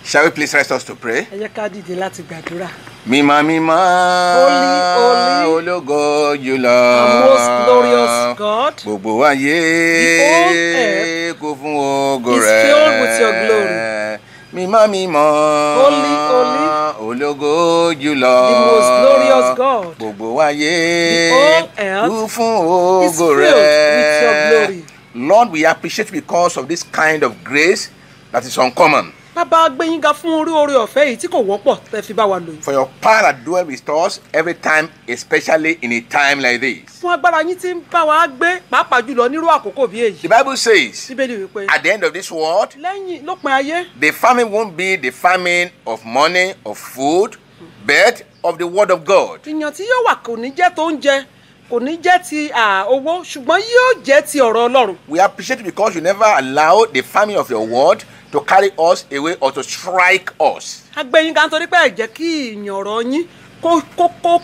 Shall we please rest us to pray? Ẹ jẹ́ ká dìde láti gbàdúrà. Mímọ́ mímọ́, Holy, ológo jùlọ. Our most glorious God, Gbogbo ayé the whole earth kún fún ògo is rẹ̀. filled with your glory. Mímọ́ mímọ́, Holy, ológo jùlọ. the most glorious God, Gbogbo ayé the whole earth kún fún is ògo filled with your rẹ̀. glory. Lord, we appreciate because of this kind of grace that is uncommon. Bàbá gbẹ̀yìngà fún orí ọ̀fẹ́ yìí tí kò wọ́pọ̀ tẹ́ fi bá wa lò yìí. For your power that dwell with us every time, especially in a time like this. Fún agbára yín tí ń bá wa gbé pàápàá jùlọ nírú àkókò bí èyí. The Bible says, Bíbélì wípé at the end of this world, lẹ́yìn lópin ayé, the famine won't be the famine of money, of food, but of the word of God. ìyàn tí yóò wà kò ní jẹ́ tó ń jẹ, kò ní jẹ́ ti owó, ṣùgbọ́n yóò jẹ́ ti ọ̀rọ̀ Ọlọ́run. We appreciate it because you never allow the famine of your word to carry us away or to strike us. Agbẹ̀yìngà nítorí pé ẹ jẹ́ kí ìyàn ọ̀rọ̀ yín kó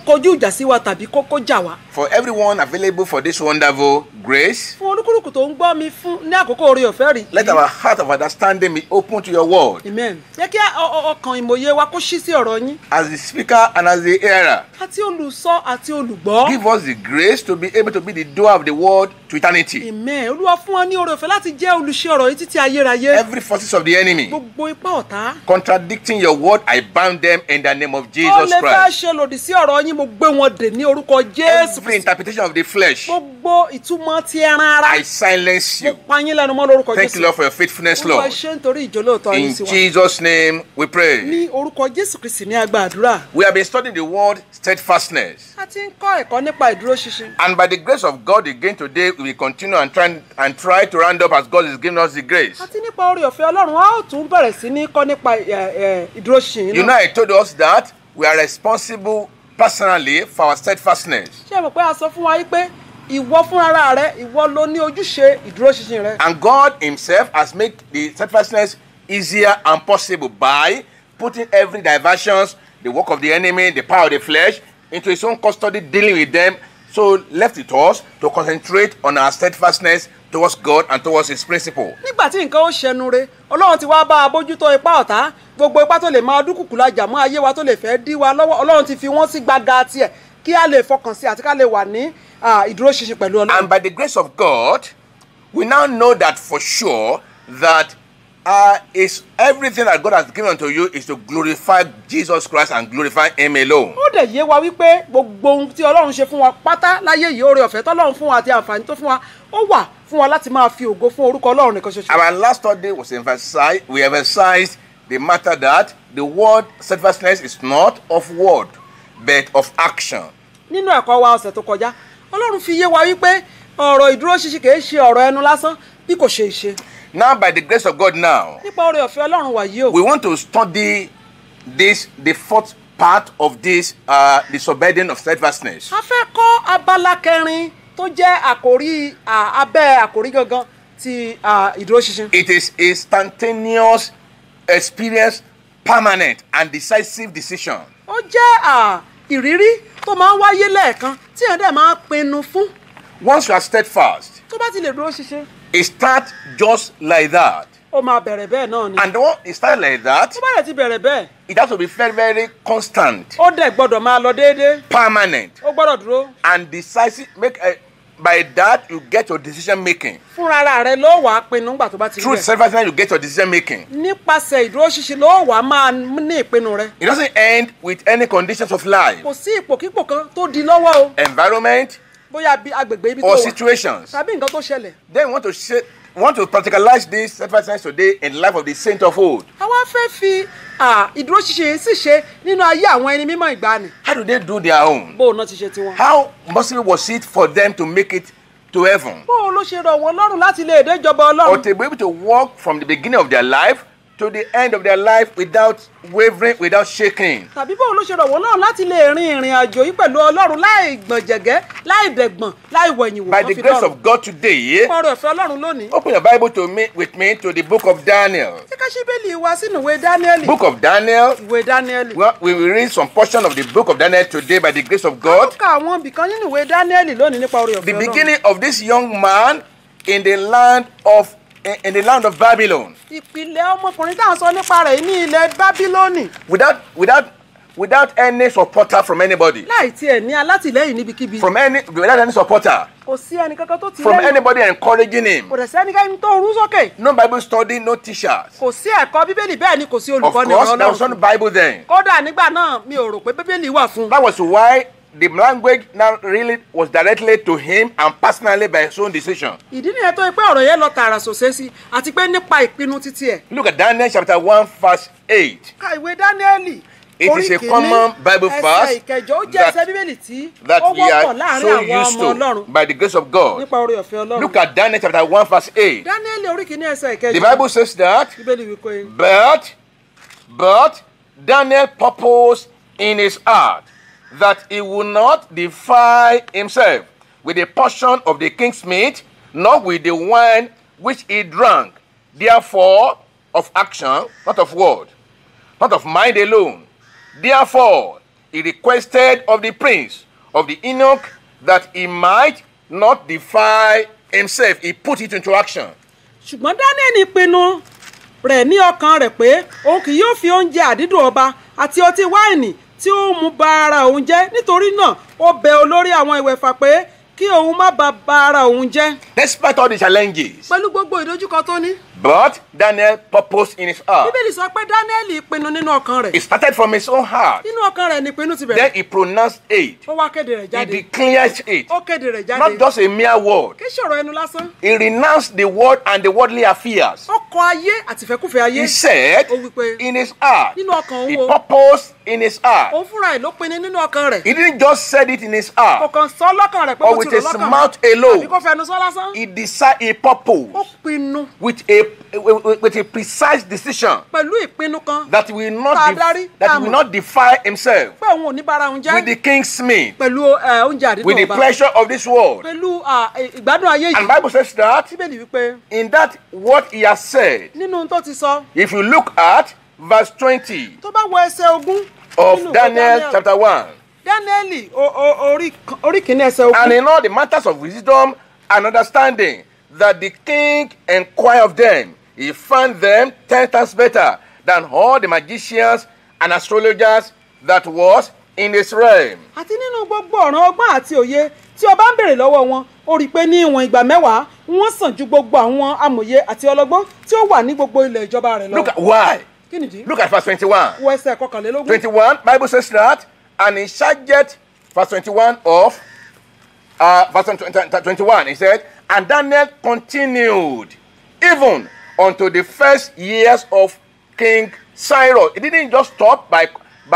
kojú ìjà sí wa tàbí kó jà wá. For everyone available for this wonderful grace, Fún olúkúlùkù tó ń gbọ́ mi fún ní àkókò orí ọ̀fẹ́ rí. let our heart of understanding be open to your word. Amen. Jẹ́ kí ọkàn ìmọ̀ye wa kó ṣí sí ọ̀rọ̀ yín. As the speaker and as the hearer, Àti olùsọ àti olùgbọ́. give us the grace to be able to be the doer of the word to eternity. Amen. Olúwa fún wa ní oore ọ̀fẹ́ láti jẹ́ olùṣe ọ̀rọ̀ yìí títí ayérayé. Every forces of the enemy Gbogbo ipá ọ̀tá. contradicting your word, I bound them in the name of Ó Jesus lè fẹ́ Christ. ṣe lòdì sí ọ̀rọ̀ yín, mo gbé wọn dè ní orúkọ Jésù. Every interpretation of the flesh, Gbogbo ìtumọ̀ ti ẹran ara. I silence Mo you. pa yín lẹ́nu mọ́ lórúkọ Thank you, Jésù. Lord, for your faithfulness, Olúwa Lord. ṣe nítorí ìjólóòtọ́ yín In sí wa. Jesus' name we pray. Ní orúkọ Jésù Kristi ní agbàdúrà. We have been studying the word steadfastness. A ti ń kọ́ ẹ̀kọ́ nípa ìdúróṣinṣin. And by the grace of God, again today, we will continue and try to round up as God is giving us the grace. Àti nípa oore ọ̀fẹ́ Ọlọ́run, a ó tún bẹ̀rẹ̀ sí ní kọ́ nípa ìdúróṣinṣin You know, náà. I told us that we are responsible personally for our steadfastness. Ṣé ẹ mọ̀ pé a sọ fún wa yìí pé ìwọ fúnra rẹ, ìwọ ló ní ojúṣe ìdúróṣinṣin rẹ. And God himself has made the steadfastness easier and possible by putting every diversions, the work of the enemy, the power of the flesh, into his own custody, dealing with them. So left it us to concentrate on our steadfastness towards God and towards his principle. Nígbà tí nǹkan ó ṣẹnu re, Ọlọ́run ti wá bá a bójútó ipá ọ̀tá, gbogbo ipá tó lè máa dúkùkù lajà mọ́ ayé wa tó lè fẹ́ dí wa lọ́wọ́, Ọlọ́run ti fi wọ́n sí gbàgà tiẹ̀ kí a lè fọkàn sí àti ká lè wà ní ìdúróṣinṣin pẹ̀lú Ọlọ́run. And by the grace of God, we now know that for sure that is everything that God has given unto you is to glorify Jesus Christ and glorify him alone. Ó dẹ̀ yé wa wípé gbogbo ohun tí Ọlọ́run ṣe fún wa pátá láyé yìí, oore ọ̀fẹ́ tọ́lọ́run fún wa àti àǹfààní tó fún wa, ó wà fún wa láti máa fi ògo fún orúkọ Ọlọ́run nìkan ṣoṣo. Our last study was we emphasized the matter that the word steadfastness is not of word but of action. Nínú ẹ̀kọ́ wa ọ̀sẹ̀ tó kọjá, Ọlọ́run fi yé wa wípé ọ̀rọ̀ ìdúróṣinṣin kìí ṣe ọ̀rọ̀ ẹnu lásán bí kò ṣe ìṣe. Now, by the grace of God now, Nípa oore ọ̀fẹ́ Ọlọ́run wà yìí o. we want to study the fourth part of this, the subheading of steadfastness. A fẹ́ kọ́ abala kẹrin tó jẹ́ àkòrí abẹ́ àkòrí gangan ti ìdúróṣinṣin. It is instantaneous experience, permanent and decisive decision. Ó jẹ́ ìrírí tó máa ń wáyé lẹ́ẹ̀kan tí èèyàn dẹ̀ máa ń pinnu fún. Once you are steadfast, Tó bá ti lè dúró ṣinṣin, it starts just like that. ó máa bẹ̀rẹ̀ bẹ́ẹ̀ náà ni. And when it starts like that, Tó bá dẹ̀ ti bẹ̀rẹ̀ bẹ́ẹ̀, it has to be very, very constant, ó dẹ̀ gbọ́dọ̀ máa lọ déédéé, permanent, ó gbọ́dọ̀ dúró. and decisive. By that, you get your decision making. Fúnra rẹ ló wàá pinnu nígbà tó bá ti rí Through rẹ̀. steadfastness, you get your decision making. Nípasẹ̀ ìdúróṣinṣin ló wàá máa ní ìpinnu rẹ. It doesn't end with any conditions of life, Kò sí ipòkípò kan tó di lọ́wọ́ o, environment, bóyá agbègbè ibi tó or wà situations. tàbí nǹkan tó ṣẹlẹ̀. Then we want to practicalize this steadfastness today in the life of the saint of old. Àwa fẹ́ fi ìdúróṣinṣin yìí sì ṣe nínú ayé àwọn ẹni mímọ́ ìgbàanì. How do they do their own? Bóun náà ti ṣe tiwọn. How possible was it for them to make it to heaven? Bóun ló ṣe rọ̀ wọ́n lọ́rùn láti lè dé ìjọba Or Ọlọ́run. to be able to walk from the beginning of their life to the end of their life without wavering, without shaking? Tàbí bóun ló ṣe rọ̀ wọ́n lọ́rùn láti lè rin ìrìn àjò yìí pẹ̀lú Ọlọ́run láì gbọ̀njẹ̀gẹ́, láì dẹ̀gbọ̀n, láì wẹ̀yìn wò. By the grace of God today, Ọ̀rọ̀ ọ̀fẹ́ Ọlọ́run lónìí. open your Bible with me to the book of Daniel. Ṣé ká ṣí Bíbélì wa sínú ìwé Dáníẹ́lì? Book of Daniel. Ìwé Dáníẹ́lì. Well, we will read some portion of the book of Daniel today by the grace of Ó God. ka àwọn ibìkan nínú ìwé Dáníẹ́lì lónìí nípa oore The ọ̀fẹ́ Ọlọ́run. beginning of this young man in the land of in the land of Babylon. ìpìlẹ̀ ọmọkùnrin tá à ń sọ nípa rẹ̀ ní ilẹ̀ Bábílónì. Without any supporter from anybody. láì tiẹ̀ ní alátìlẹ́yìn níbikíbi. Without any supporter. kò sí ẹnìkankan tó ti From lẹ́yìn. anybody encouraging him. kò dẹ̀ sẹ́nikẹ́ni tó rú sókè. No Bible study, no teachers. kò sí ẹ̀kọ́ bíbélì bẹ́ẹ̀ ni kò sí Of olùkọ́ni course, ọ̀rọ̀ there was no Ọlọ́run. Bible then. kódà nígbà náà mi ò rò pé bíbélì wà fún. That was why the language now really was directly to him and personally by his own decision. ìdí nìyẹn tó yẹ pé ọ̀rọ̀ yẹn lọ tààrà sòsé sí àti pé nípa ìpinnu títí ẹ̀. Look at Daniel chapter 1 verse 8. ka ìwé Dáníẹ́lì It is a common Bible verse ẹsẹ̀ ìkẹjọ ó jẹ́ ẹsẹ̀ bíbélì tí that ó we are wọ́pọ̀ láàrin so àwọn used ọmọ Ọlọ́run to by the grace of God. nípa oore ọ̀fẹ́ Ọlọ́run. Look at Daniel chapter 1 verse 8. Dáníẹ́lì orí kìíní ẹsẹ̀ ìkẹjọ. The Bible says that, bíbélì wípé but Daniel purposed in his heart that he would not defile himself with a portion of the king's meat, nor with the wine which he drank. Therefore, of action, not of word, not of mind alone. Therefore, he requested of the prince of the eunuch that he might not defile himself. He put it into action. ṣùgbọ́n Dáníẹ́lì pinnu rẹ̀ ní ọkàn rẹ̀ pé òun kì yóò fi oúnjẹ àdídùn ọba àti ọtí wáìnì tí ó mú ba ara òun jẹ́ nítorí náà ó bẹ olórí àwọn ìwẹ̀fà pé kí òun má ba ara òun jẹ́. Despite all the challenges, pẹ̀lú gbogbo ìdojúkọ tó ní. but Daniel purposed in his heart. bíbélì sọ pé Dáníẹ́lì pinnu nínú ọkàn rẹ̀. It started from his own heart. nínú ọkàn rẹ̀ ni pinnu ti Then bẹ̀rẹ̀. he pronounced it. ó wá kéde rẹ̀ He jáde. declared it. ó kéde rẹ̀ jáde. Not just a mere word. kí ṣọ̀rọ̀ ẹnu lásán. He renounced the world and the worldly affairs. ó kọ ayé àti ìfẹ́kúfẹ̀ẹ́ ayé. He said ó wí pé in his heart. nínú ọkàn He òun o purposed in his heart. òun fúnra ẹ̀ ló pinnu nínú ọkàn rẹ̀. He didn't just said it in his kò heart kàn sọ lọ́kàn rẹ̀ pé or mo ti with rò his lọ́kàn mouth àbí alone. kò fẹnu sọ lásán. He decided a ó purpose pinnu with a precise decision pẹ̀lú ìpinnu kan that will not Tàdárí, defile himself pé òun ò ní bára òun with jẹ́ the king's meat, pẹ̀lú oúnjẹ with àdídùn the ọba pleasure of this world. pẹ̀lú ìgbádùn ayé And yìí. Bible says that bíbélì wípé in that what he has said, nínú tó ti sọ if you look at verse 20 tó bá wọ ẹsẹ̀ ogún of nínú ìwé Daniel chapter 1, Dáníẹ́lì orí kìíní ẹsẹ̀ ogún. and in all the matters of wisdom and understanding that the king inquired of them, he found them 10 times better than all the magicians and astrologers that was in his realm. àti nínú gbogbo ọ̀ràn ọgbọ́n àti òye tí ọba ń béèrè lọ́wọ́ wọn ó rí i pé ní ìwọ̀n ìgbà mẹ́wàá wọ́n sàn ju gbogbo àwọn amòye àti ọlọ́gbọ́n tí ó wà ní gbogbo ilẹ̀ ìjọba rẹ̀ lọ. Look at why. kí nìdí? Look at verse 21. wọ ẹsẹ̀ kọkànlélógún. 21, Bible says that, and he charged, verse 21 of, verse 21, he said, and Daniel continued, even unto the first years of King Cyrus. It didn't just stop by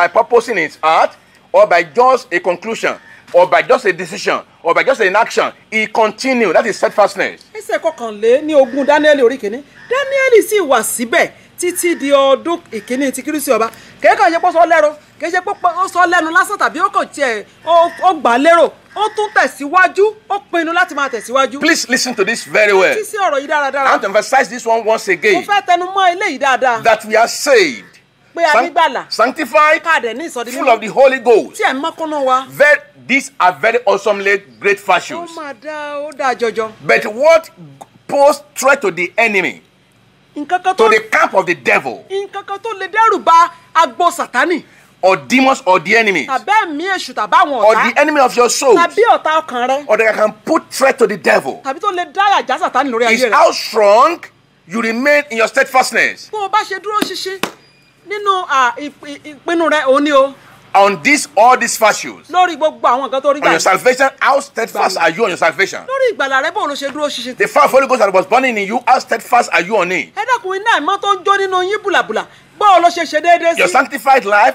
purposing his heart, or by just a conclusion, or by just a decision, or by just an action. He continued. That is steadfastness. ẹsẹ̀ kọkànlé ní ogún Dáníẹ́lì orí kìíní Dáníẹ́lì sì wà síbẹ̀ títí di ọdún ìkíní ti Kírísì ọba kẹ́kọ̀ọ́ ṣe pé ó sọ lẹ́rọ kì í ṣe pé ó sọ lẹ́nu lásán tàbí ó kàn tiẹ̀ ó gbà á lérò ó tún tẹ̀síwájú ó pinnu láti máa tẹ̀síwájú. Please listen to this very well. títí sí ọ̀rọ̀ yìí dáradára. I want to emphasize this one once mo again. fẹ́ tẹnu mọ́ eléyìí dáadáa. That we are saved, pé a ní gbàlà sanctified, káàdẹ̀ ní ìsọdí full of the Holy Ghost. tí ẹ̀ mọ́kànnà wa. These are very awesomely great ó virtues. máa dá ó dáa jọjọ. But what pose threat to the enemy, nǹkan kan to tó the camp of the devil, lè dẹ́rù ba agbo Sátánì or demons or the enemies, tàbí ẹ̀mí èṣù tàbí àwọn or ọ̀tá the enemy of your soul, tàbí ọ̀tá ọkàn rẹ or that can put threat to the devil, tàbí tó lè dá àjà Sátánì lórí is ayé rẹ. how strong you remain in your steadfastness bó o bá ṣe dúró ṣinṣin nínú ìpinnu rẹ òun ni o on all these virtues. lórí gbogbo àwọn nǹkan tó rí On your gbà salvation, how steadfast are you on your salvation? lórí ìgbàlà rẹ bó o ló ṣe dúró ṣinṣin. The fire of Holy Ghost that was burning in you, how steadfast are you on it? ẹ dákun iná ìmọ̀ tó ń jó nínú yín bùlàbùlà bó o ló ṣe ṣe déédéé Your sí. sanctified life,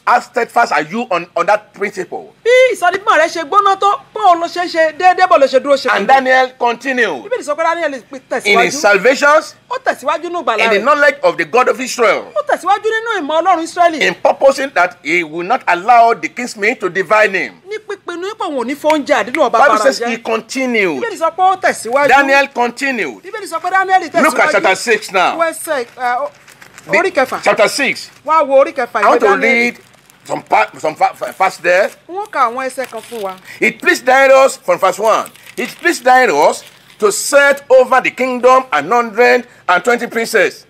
how steadfast are you on that principle? bí ìsọdígbọ̀n rẹ ṣe gbóná tó bó o ló ṣe ṣe déédéé bó o ló ṣe dúró ṣe. And Daniel continued bíbélì sọ pé Dáníẹ́lì in his tẹ̀síwájú salvations, ó tẹ̀síwájú nínú ìgbàlà in the rẹ̀ knowledge of the God of Israel, ó tẹ̀síwájú nínú ìmọ̀ Ọlọ́run Ísírẹ́lì in purposing that he will not allow the king's meat to divide him. ní pípinnu ipò wọn ò ní fóúnjẹ àdínú ọba Bible fara says he jẹ. continued. bíbélì sọ pé ó tẹ̀síwájú. Daniel continued. bíbélì sọ pé Dáníẹ́lì tẹ̀síwájú. Look at chapter 6 now. wẹ́sẹ̀ orí kẹfà. Chapter 6. wá wo orí kẹfà I ìwé want to Dáníẹ́lì. read some fast there. wọ́n ka àwọn ẹsẹ̀ kan fún wa. It pleased Darius, from verse 1, it pleased Darius to set over the kingdom 120 princes,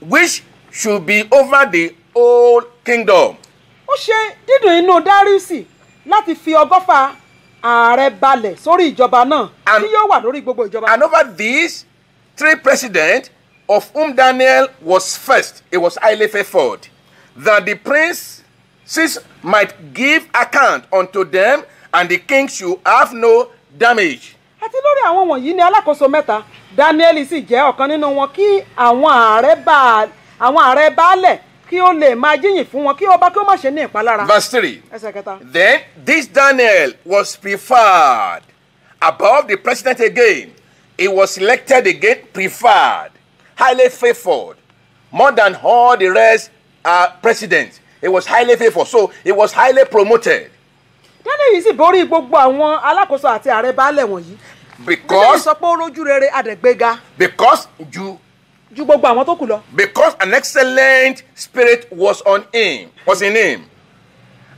which should be over the whole kingdom. ó ṣe dídùn inú Dáríùsì láti fi ọgọ́fà ààrẹ balẹ̀ sórí ìjọba náà tí yóò wà lórí gbogbo ìjọba. And over these 3 presidents, of whom Daniel was first, he was highly favored, that the princes might give account unto them, and the king should have no damage. àti lórí àwọn wọ̀nyí ni alákòóso mẹ́ta Dáníẹ́lì sì jẹ́ ọ̀kan nínú wọn, kí àwọn ààrẹ baálẹ̀ kí ó lè máa jíyìn fún wọn, kí ọba kí ó má ṣe ní ìpalára. Verse 3. ẹsẹ̀ kẹta. Then this Daniel was preferred above the president again. He was elected again, preferred, highly favored, more than all the rest presidents. He was highly favored, so he was highly promoted. Dáníẹ́lì sì borí gbogbo àwọn alákòóso àti ààrẹ baálẹ̀ wọ̀nyí. Because sọ pé ó rójú rere adẹ̀gbéga ju gbogbo àwọn tó kù lọ. Because an excellent spirit was in him,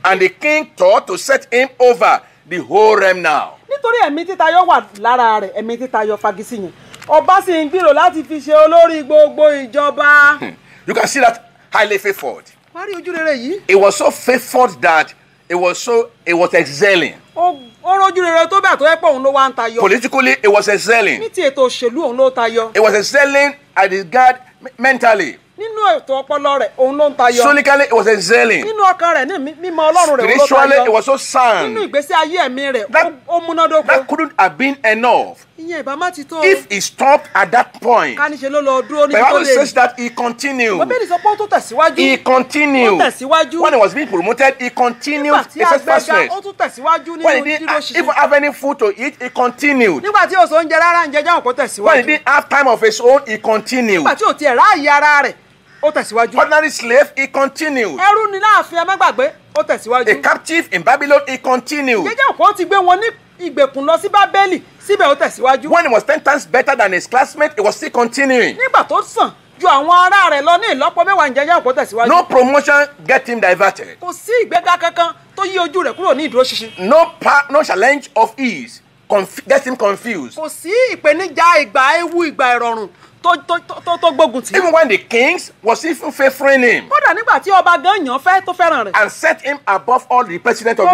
and the king thought to set him over the whole realm now. nítorí ẹ̀mí títayọ wà lára rẹ̀, ẹ̀mí títayọ fagisi yẹn, ọba sì ń gbèrò láti fi ṣe olórí gbogbo ìjọba. You can see that highly favored. wá rí ojú rere yìí. It was so favored that it was excelling. ó rójú rere tó bẹ́ẹ̀ tó yẹ pé òun ló wá ń tayọ. Politically, it was excelling. ní ti ètò òṣèlú òun ló tayọ. It was excelling at his guard mentally. nínú ètò ọpọlọ rẹ̀ òun ló ń tayọ. Sonically, it was excelling. nínú ọkàn rẹ̀ ní mímọ̀ Ọlọ́run rẹ̀ òun ló tayọ. Spiritually, it was so sound. nínú ìgbésí ayé ẹ̀mí rẹ̀ ó múnádóko. That couldn't have been enough. ìyẹn ìbá má ti tó. If he stopped at that point. ká ní ṣe ló lọ dúró níbi The tó Bible lè. says that he continued. Bíbélì sọ pé ó tún tẹ̀síwájú. He continued. ó tẹ̀síwájú. When he was being promoted, he continued nígbà tí his steadfastness. ó tún tẹ̀síwájú When he nínú didn't dúró ṣinṣin. even have any food to eat, he continued. nígbà tí òsò oúnjẹ rárá ń jẹjọ́ kó When he tẹ̀síwájú. didn't have time of his own, he continued. nígbà tí ò tiẹ̀ ráàyè ara rẹ̀ ó tẹ̀síwájú. Ordinary slave, he continued. ẹrú ni láàfin ẹ má gbàgbé ó tẹ̀síwájú. A captive in Babylon, he continued. jẹjọ́ kó ti gbé wọn ní ìgbèkùn lọ sí Bábélì, síbẹ̀ ó tẹ̀síwájú. When he was 10 times better than his classmate, he was still continuing. nígbà tó sàn ju àwọn ará rẹ̀ lọ ní ìlọ́po mẹ́wàá jẹjọ́ kó tẹ̀síwájú. No promotion get him diverted. kò sí ìgbéga kankan tó yí ojú rẹ̀ kúrò ní ìdúró ṣinṣin. No challenge of ease get him confused. kò sí ìpèníjà ìgbà ewu ìgbà ìrọ̀rùn tó gbógun tì. Even when the kings was even favoring him kódà nígbà tí ọba gan yàn fẹ́ tó fẹ́ràn rẹ̀. and set him above all the president of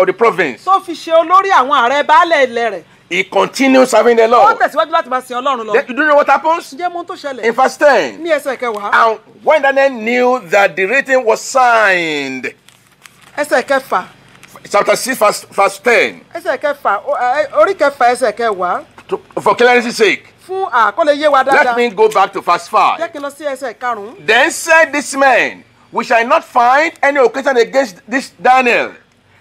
the province, tó fi ṣe olórí àwọn ààrẹ baálẹ̀ ilẹ̀ rẹ̀. he continued serving the ó Lord. tẹ̀síwájú láti máa sin Ọlọ́run lọ. Then, you don't know what happens? ǹjẹ́ mo tó ṣẹlẹ̀ In verse 10. ní ẹsẹ̀ kẹwàá. And when Daniel knew that the writing was signed, ẹsẹ̀ kẹfà. chapter 6, verse 10, ẹsẹ̀ kẹfà orí kẹfà ẹsẹ̀ kẹwàá. for clarity's sake, fún àkọlé yé wa let dáadáa. me go back to verse jẹ́ 5. kí n lọ sí ẹsẹ̀ karùn-ún. Then said this man, we shall not find any occasion against this Daniel,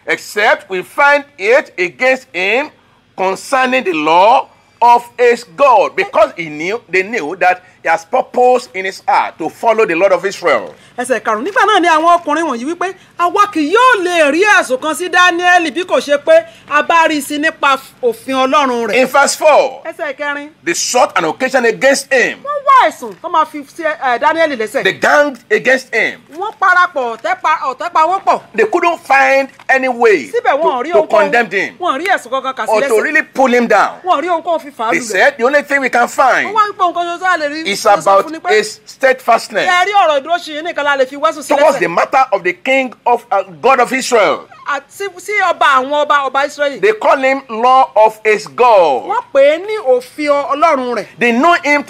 except we find it against him concerning the law of his God, because they knew that he has purpose in his heart to follow the Lord of Israel. ẹsẹ̀ karùn-ún nígbà náà ni àwọn ọkùnrin wọ̀nyí wípé àwa kì yóò lè rí ẹ̀sùn kan sí Dáníẹ́lì bí kò ṣe pé a bá rí i sí nípa òfin Ọlọ́run rẹ̀. In verse 4, ẹsẹ̀ kẹrin. they sought an occasion against him. wọ́n wá ẹ̀sùn tó máa fi sí Dáníẹ́lì lẹ́sẹ̀. They ganged against him. wọ́n parapọ̀ ọ̀tẹ̀ pa wọ́n pọ̀. They couldn't find any way síbẹ̀ wọn ò rí to condemn him wọn ò rí ẹ̀sùn kankan kà sí or to lẹ́sẹ̀. really pull him down. wọn ò rí ohunkóhun fi fà á They lulẹ̀. said the only thing we can wọ́n find wá ń pọ̀ nǹkan ṣoṣo àlè rí. is about his steadfastness ẹ rí ọ̀rọ̀ ìdúró ṣe nìkan la lè fi wẹ́sùn sí towards the lẹ́sẹ̀. matter of the king of God of Israel. àti sí ọba àwọn ọba Ísírẹ́lì. They call him law of his God. wọ́n pè é ní òfin Ọlọ́run rẹ̀. They know him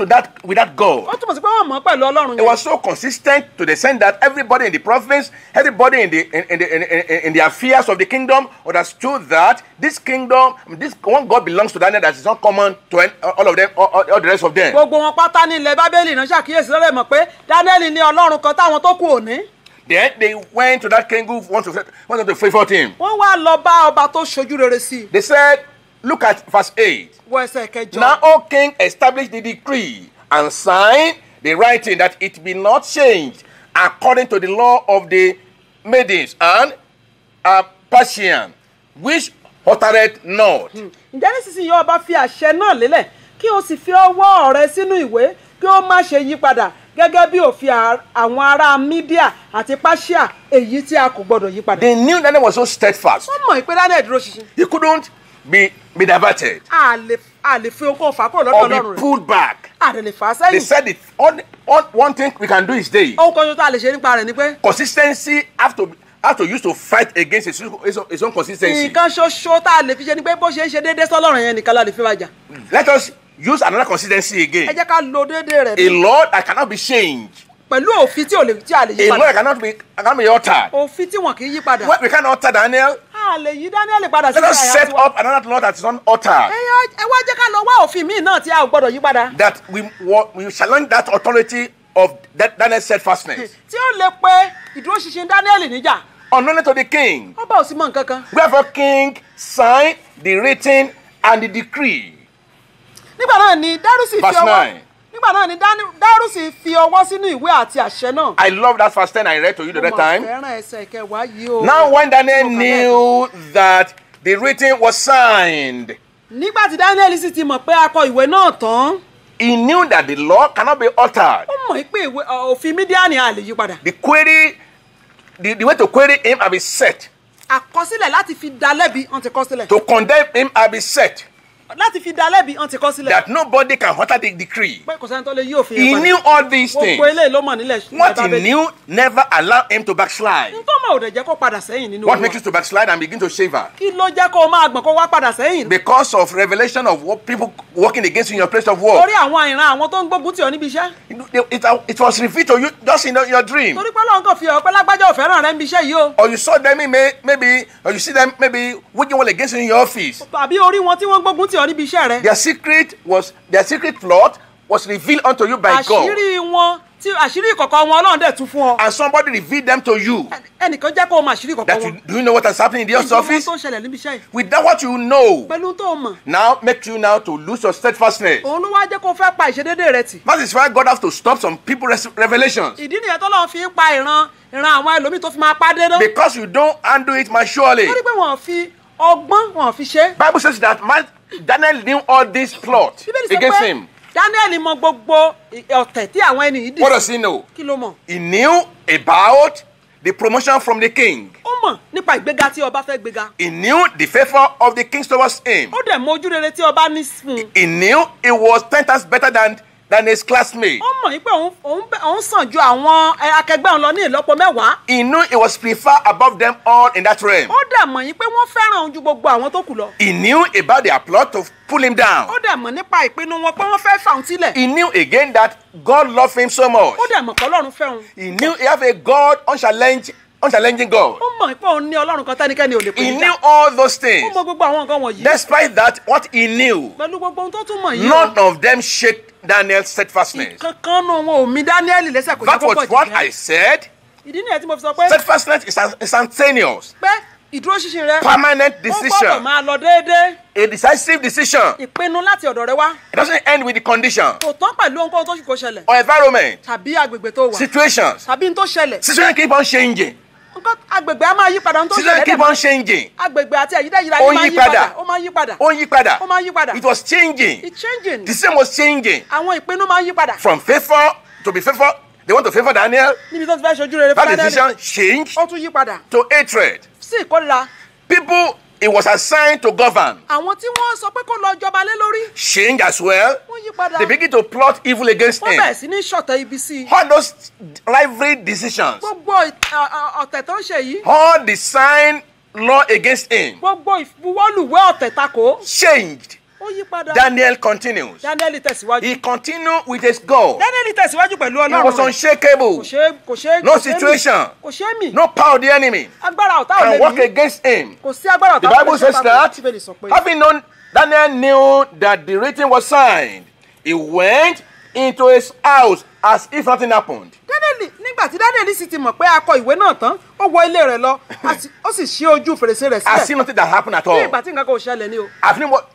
with that God. ó túmọ̀ sí pé wọ́n mọ̀ ọ́ pẹ̀lú Ọlọ́run It yẹn. was so consistent to the extent that everybody in the province, everybody in the affairs of the kingdom understood that this kingdom, this one God belongs to Daniel that is not common to all of them, all the rest of them. gbogbo wọn pátá ní ilẹ̀ Bábélì náà ṣàkíyèsí lọ́rẹ̀ mọ̀ pé Dáníẹ́lì ní Ọlọ́run kan táwọn tó kù ò ní. Then they went to that king who wanted to favor him. wọ́n wá lọ bá ọba tó ṣojú rere sí i. They said, look at verse 8. wọ ẹsẹ̀ kẹjọ. Now, O king, establish the decree and sign the writing that it be not changed according to the law of the Medes and Persian, which uttereth not. ǹjẹ́ nísinsìnyí ọba fi àṣẹ náà lélẹ̀ kí o sì fi ọwọ́ rẹ sínú ìwé kí ó má ṣe yí padà gẹ́gẹ́ bí òfin àwọn ará Mídíà àti Páṣíà èyí tí a kò gbọdọ̀ yí padà. They knew Daniel was so steadfast. wọ́n mọ̀ pé Daniel dúró ṣinṣin. He couldn't be diverted a lè fi okun fà kúrò or lọ́dọ̀ be ọlọ́run rẹ̀ pulled back. a lè fà á They sẹ́yìn. said one thing we can do is this. ohun kan tó a lè ṣe nípa rẹ̀ ni pé Consistency have to use to fight against his own consistency. nǹkan ṣoṣo tá a lè fi ṣe ni pé bó ṣe ń ṣe déédéé sọ́lọ́run yẹn nìkan la lè fi wájà. Let us use another consistency ẹ again. jẹ́ ká lo déédéé rẹ̀ A law that cannot be changed. pẹ̀lú òfin tí a lè yí A law padà. that cannot be altered. òfin tí wọn kì í yí padà. We cannot alter Daniel. a lè yí Daniel padà sí Let us àyà set tiwa. up another law that is not altered. ẹ wá jẹ́ ká lọ wá òfin míì náà tí a ò gbọ́dọ̀ yí padà. That we challenge that authority of Daniel's steadfastness. tí ó lè pe ìdúróṣinṣin Daniel níjà. Unknown to the king. ọba ò sì mọ nǹkan kan. Wherefore king signed the written and the decree. nígbà náà ni Dárúsì fi Verse ọwọ́ 9. nígbà náà ni Dárúsì fi ọwọ́ sínú ìwé àti àṣẹ náà. I love that verse 10 I read to you the Mo other mà time. fẹ́ràn ẹsẹ̀ kẹwàá yìí o. Now when Daniel Mo kà knew that the written was signed, nígbà tí Daniel sì ti mọ̀ pé a kọ ìwé náà tán he knew that the law cannot be altered. ó mọ̀ pé òfin Mídíánì a lè yí padà. The way to query him had been set. àkọsílẹ̀ láti fi dá lẹ́bi wọ́n ti kọ sílẹ̀. To condemn him had been set. láti fi dá lẹ́bi wọ́n ti kọ sílẹ̀. That nobody can alter the decree. pé kò sẹ́ni tó lè yí òfin He yẹn knew padà. all these things. gbogbo eléyìí ló mọ̀ nílẹ̀ What he Bábélì. knew never allowed him to backslide. n tó mọ̀ ò dẹ̀ jẹ́ kó padà sẹ́yìn nínú What Olúwa. makes you to backslide and begin to shiver? kí ló jẹ́ kó o máa gbọ̀n kó wá padà sẹ́yìn. Because of revelation of what people working against you in your place of work. torí àwọn ìran àwọn tó ń gbógun tì ọ́ níbi iṣẹ́. It was revealed to you just in your dream. torí pé Ọlọ́run kàn fi hàn pé lágbájá ò fẹ́ràn rẹ níbi iṣẹ́ yìí o. Or you saw them maybe, or you see them maybe waging war against you in your office. tàbí orí wọn tí wọ́n gbógun tì ọ́ níbi iṣẹ́ rẹ. Their secret plot was revealed unto you by God. àṣírí wọn tí àṣírí ìkọ̀kọ̀ wọn Ọlọ́run dẹ̀ tú fún ọ. And somebody revealed them to you. ẹnìkan jẹ́ kó o mọ àṣírí ìkọ̀kọ̀ That wọn. do you know what has happened in the office? tó ń ṣẹlẹ̀ níbi iṣẹ́ yìí. With that what you know, pẹ̀lú tó o mọ̀. now make you now to lose your steadfastness. òun ló wá jẹ́ kó o fẹ́ pa ìṣedédé rẹ tì. That is why God has to stop some people's revelations. ìdí nìyẹn tọ́lọ́run fi ń pa ìran àwọn ẹlòmíì tó fi máa pa dénú. Because you don't handle it maturely. torí pé wọ́n fi ọgbọ́n wọ́n fi ṣe. Bible says that Daniel knew all this plot Bíbélì sọ against pé him. Daniel mọ gbogbo ọ̀tẹ̀ tí àwọn ẹni yìí dì. What does he know? kí ló mọ̀? He knew about the promotion from the king. ó mọ̀ nípa ìgbéga tí ọba fẹ́ gbéga. He knew the favor of the king towards him. ó dẹ̀ mọ ojú rere tí ọba ní fún un. He knew he was 10 times better than his classmate. ó mọ̀ pé òun sàn ju àwọn akẹgbẹ́ òun lọ ní ìlọ́po mẹ́wàá. He knew he was preferred above them all in that realm. ó dẹ̀ mọ̀ pé wọ́n fẹ́ràn òun ju gbogbo àwọn tó kù lọ. He knew about their plot to pull him down. ó dẹ̀ mọ̀ nípa ìpinnu wọn pé wọ́n fẹ́ fà òun sílẹ̀. He knew again that God loved him so much. ó dẹ̀ mọ̀ pé Ọlọ́run fẹ́ òun. He knew he have a God unchallenging God. ó mọ̀ pé òun ní Ọlọ́run kan tẹ́nikẹ́ni ò lè pè He níjà. knew all those ó things. mọ̀ gbogbo àwọn nǹkan wọ̀nyí. Despite that, what he knew, pẹ̀lú gbogbo ohun tó tún mọ̀ yìí. none of them shake Daniel's steadfastness. kankan nu wọn ò mi Daniel lẹ́sẹ̀ kò jẹ́ That kó pọ̀ was what jù. I said. ìdí nìyẹn tí mo fi sọ pé Steadfastness is instantaneous, pé ìdúróṣinṣin rẹ permanent ó gbọ́dọ̀ decision, máa lọ déédéé. a decisive decision. ìpinnu láti ọ̀dọ̀ rẹ wá. It doesn't end with the condition kò tán pẹ̀lú ohunkóhun tó kò ṣẹlẹ̀. or environment, tàbí agbègbè tó wà. situations. tàbí n tó ṣẹlẹ̀. Situation keep on changing. nǹkan agbègbè á máa yí padà n tó Situation ṣẹlẹ̀ keep dẹ̀ on máa- changing. agbègbè àti àyídáyídá Ó yìí máa yí yí padà. padà. ó máa yí padà. Ó yí padà. ó máa yí padà. It was changing. it's changing. The same was changing. àwọn ìpinnu máa yí padà. From favor to be favor, they want to favor Daniel. níbi tó ti fẹ́ ṣojú rere fún That Daniel. decision changed ó tún yí padà. to hatred. sí ìkórira. People he was assigned to govern àwọn tí wọ́n sọ pé kó lọ jọba lé lórí. change as well. wọ́n yí padà. They begin to plot evil against wọ́n him. bẹ̀rẹ̀ sí ní ṣọ̀tẹ̀ ibi sí i. All those rivalry decisions, gbogbo ọ̀tẹ̀ tó ń ṣe yìí. all the sign law against him gbogbo ìbuwọ́lùwé ọ̀tẹ̀ takò. changed. ó yí padà. Daniel continues. Daniel tẹ̀síwájú. He continued with his God. Daniel tẹ̀síwájú pẹ̀lú He was Ọlọ́run rẹ̀. unshakable. kò ṣe No situation. kò ṣe mí. No power of the enemy agbára ọ̀tá ò can lè work mí. against him. kò sí agbára The ọ̀tá Bible says that, having known, Daniel knew that the written was signed. He went into his house as if nothing happened. nígbà tí Daniel sì ti mọ̀ pé a kọ ìwé náà tán ó wọ ilé rẹ̀ lọ ó sì ṣí ojú fèrèsé rẹ̀ I see sílẹ̀. nothing that happened at bí all. ìgbà tí nǹkan kan ò ṣẹlẹ̀ ní o.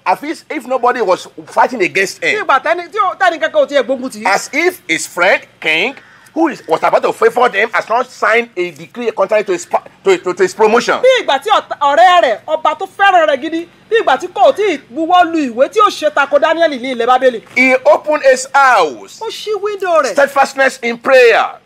As if nobody was fighting against bí him. ìgbà tẹ́ni kankan ò tiẹ̀ gbógun tì í. As if his friend, king, was about to favor him, has not signed a decree contrary to his promotion. bí ìgbà tí ọ̀rẹ́ rẹ̀ ọba tó fẹ́ràn rẹ̀ gidi bí ìgbà tí kò tí ì buwọ́ lu ìwé tí ó ṣe tako Daniel ní ilẹ̀ Bábélì. He opened his house. ó ṣí wíńdò rẹ̀. Steadfastness in prayer.